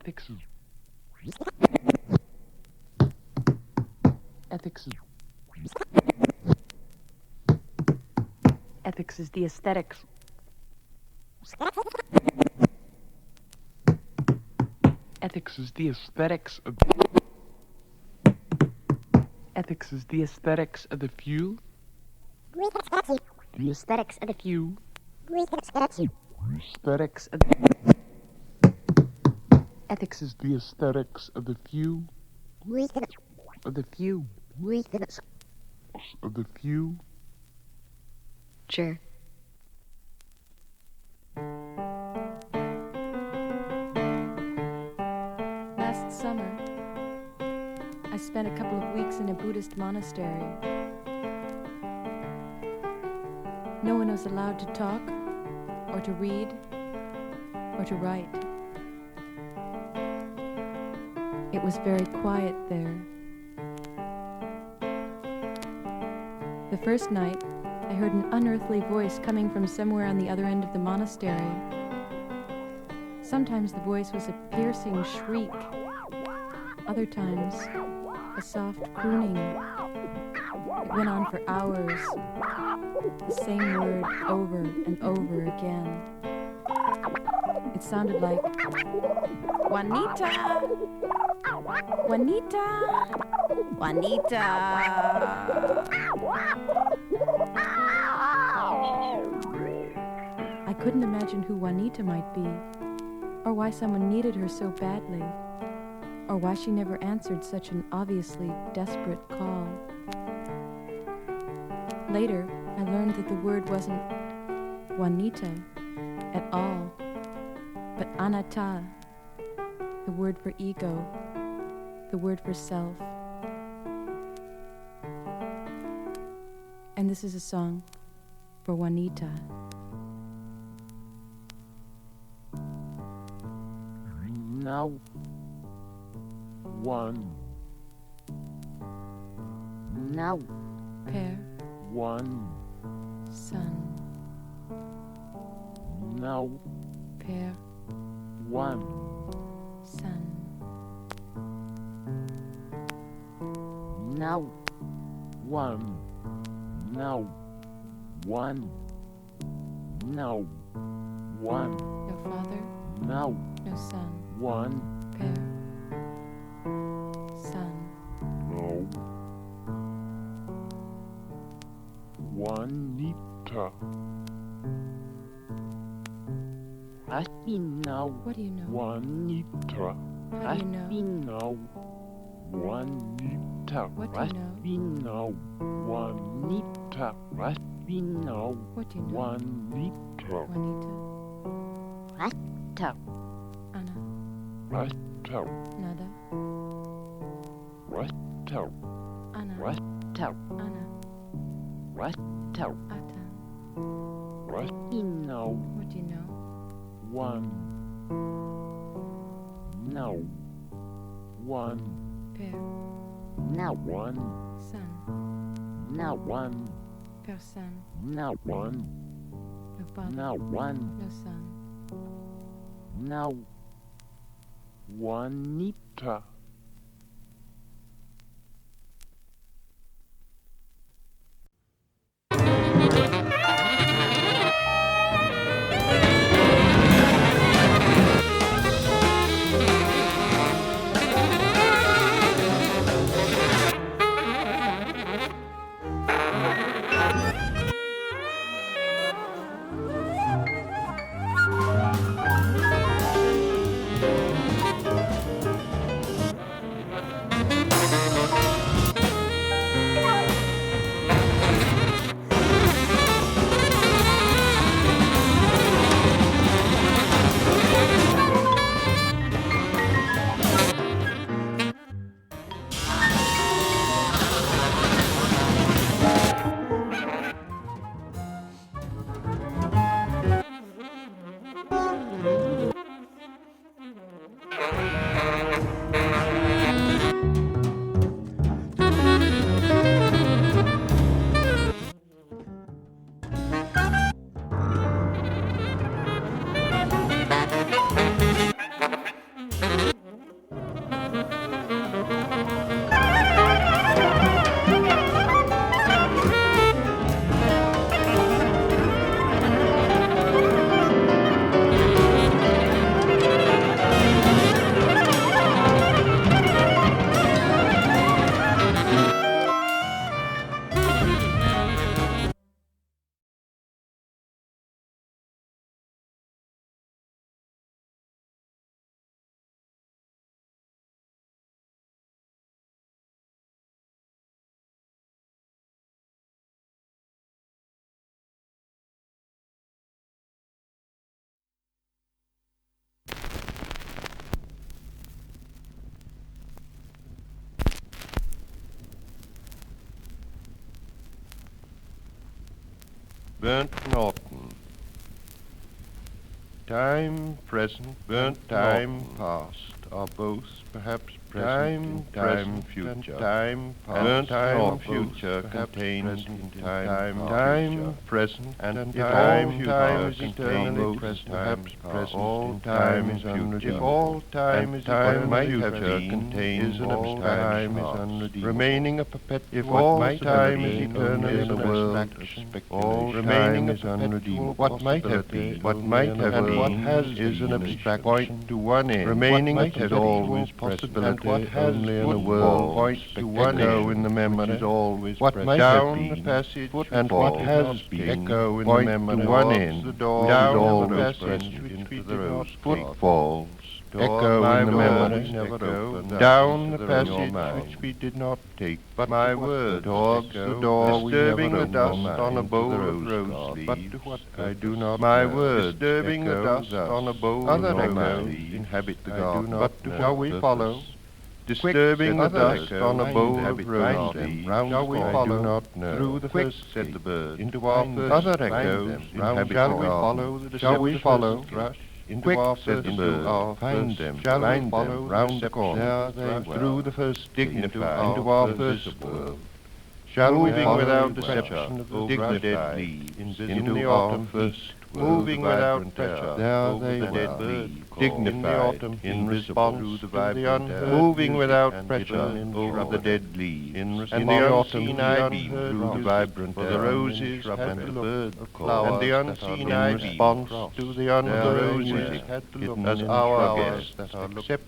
Ethics. Ethics. Ethics is the aesthetics. Ethics is the aesthetics of. Ethics is the aesthetics of the few. The aesthetics of the few. Aesthetics of the. Ethics is the aesthetics of the few. Of the few. Of the few. Sure. Last summer, I spent a couple of weeks in a Buddhist monastery. No one was allowed to talk, or to read, or to write. It was very quiet there. The first night, I heard an unearthly voice coming from somewhere on the other end of the monastery. Sometimes the voice was a piercing shriek. Other times, a soft crooning. It went on for hours. The same word over and over again. It sounded like, Juanita! Juanita! Juanita! I couldn't imagine who Juanita might be, or why someone needed her so badly, or why she never answered such an obviously desperate call. Later, I learned that the word wasn't Juanita at all, but anatta, the word for ego, the word for self. And this is a song for Juanita. Now, one. Now, Père, One. Son, Now, Père, one. Son, now, One. Now, one. Now, one. no Father, Now, no Son, one. Père, Son, No. Juanita. Now, what do you know? Juanita. How do you know? Now, Juanita. What do you know? Now, Juanita. Now, What do you know? Juanita. Juanita, Anna, Rasto. Nada, Rasto. Anna, Rasto. Anna, Rasto. Ata. Rastino. What do you know? One. No. One. Père, now, One. Son, now, One. Personne, Now one. no Father, Now one. no Son. Now. Juanita. Burnt Norton. Time present, burnt time past are both perhaps present, time future, time past, time future contained in time present, and time is eternally present, perhaps present, all time is unredeemed. If all time is eternally future contains an abstraction, remaining a perpetual. If all time is eternally in a world, all remaining is unredeemed. What might have been, what might have been, what has is an abstract point to one end. Remaining might have always possibility, what has only in a world point to one end in the memory is always what might down have been, the passage and what has been echo in the memory one end. The door down the passage into the rose footfalls. Echo in the memory, never open. Down the passage which we did not take, but my word towards the door disturbing the dust on a bowl of rose leaves. But to what I do not. My word disturbing the dust on a bowl of rose leaves inhabit the garden. But shall we follow? Disturbing the dust on a bowl of rose leaves. Shall we follow? Through the first, said the bird, into our first other echoes. Shall we follow the disturbing thrush? Quick, said the bird, find them, shall we follow round the corner, there they were, through the first dignified, into our first world. Shall we follow without deception of the dignified leaves, in the autumn first moving without pressure, there they were, dignified, in response to the unheard, moving without pressure over the dead leaves, in the unseen ivy through the vibrant air, the roses and the bird flowers, and the unseen ivy response to the roses had to look as our guests,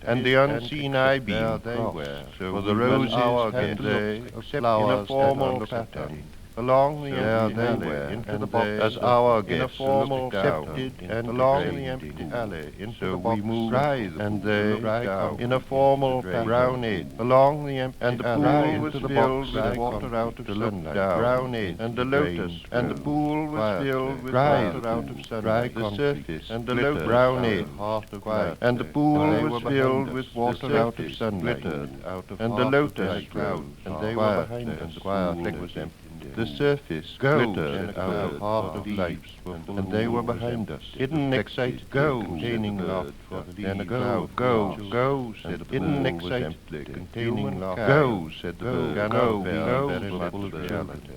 and the unseen ivy they were, so the roses had to look except in a formal pattern. Along the empty alley into the box as our guests looked accepted and along the empty alley into the box. We moved and they down in a formal brown edge along the empty alley into the box with water out of sunlight. Brown edge and the lotus and the pool was filled with water out of sunlight. The surface and the lotus brown edge and the pool was filled with water out of sunlight. And the lotus clouds and they were behind us. The choir was empty. The surface glittered out of heart of lights, and they were behind us. Hidden, excited, containing love. Then a go, said the hidden, excited, containing love. Go, said the bird. Go, very much full of reality.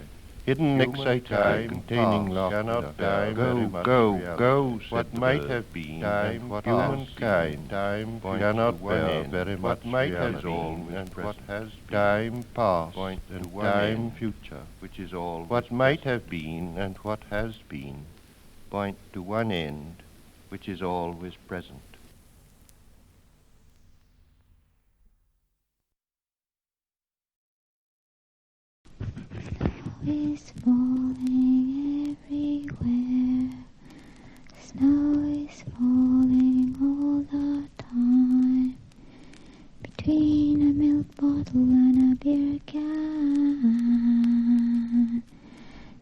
Hidden, excited, containing laughter. Cannot die, go, what might have been, time, what humankind, time, cannot bear, very much what might have been, and what has time past, and time future, which is all what might have been, and what has been, point to one end, which is always present. Is falling everywhere. Snow is falling all the time. Between a milk bottle and a beer can.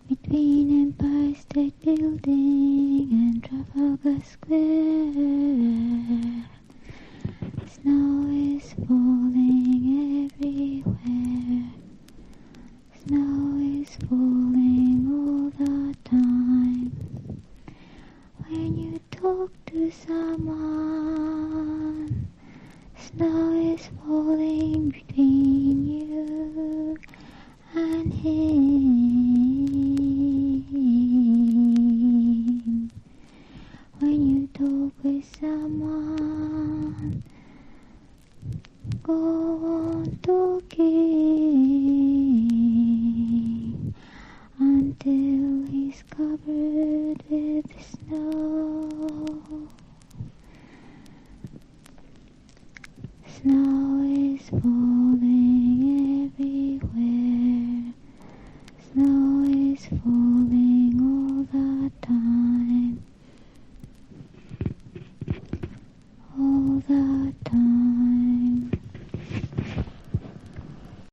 Between Empire State Building and Trafalgar Square. Snow is falling everywhere. Snow is falling all the time. When you talk to someone, snow is falling between you and him. When you talk with someone, go on talking until he's covered with snow.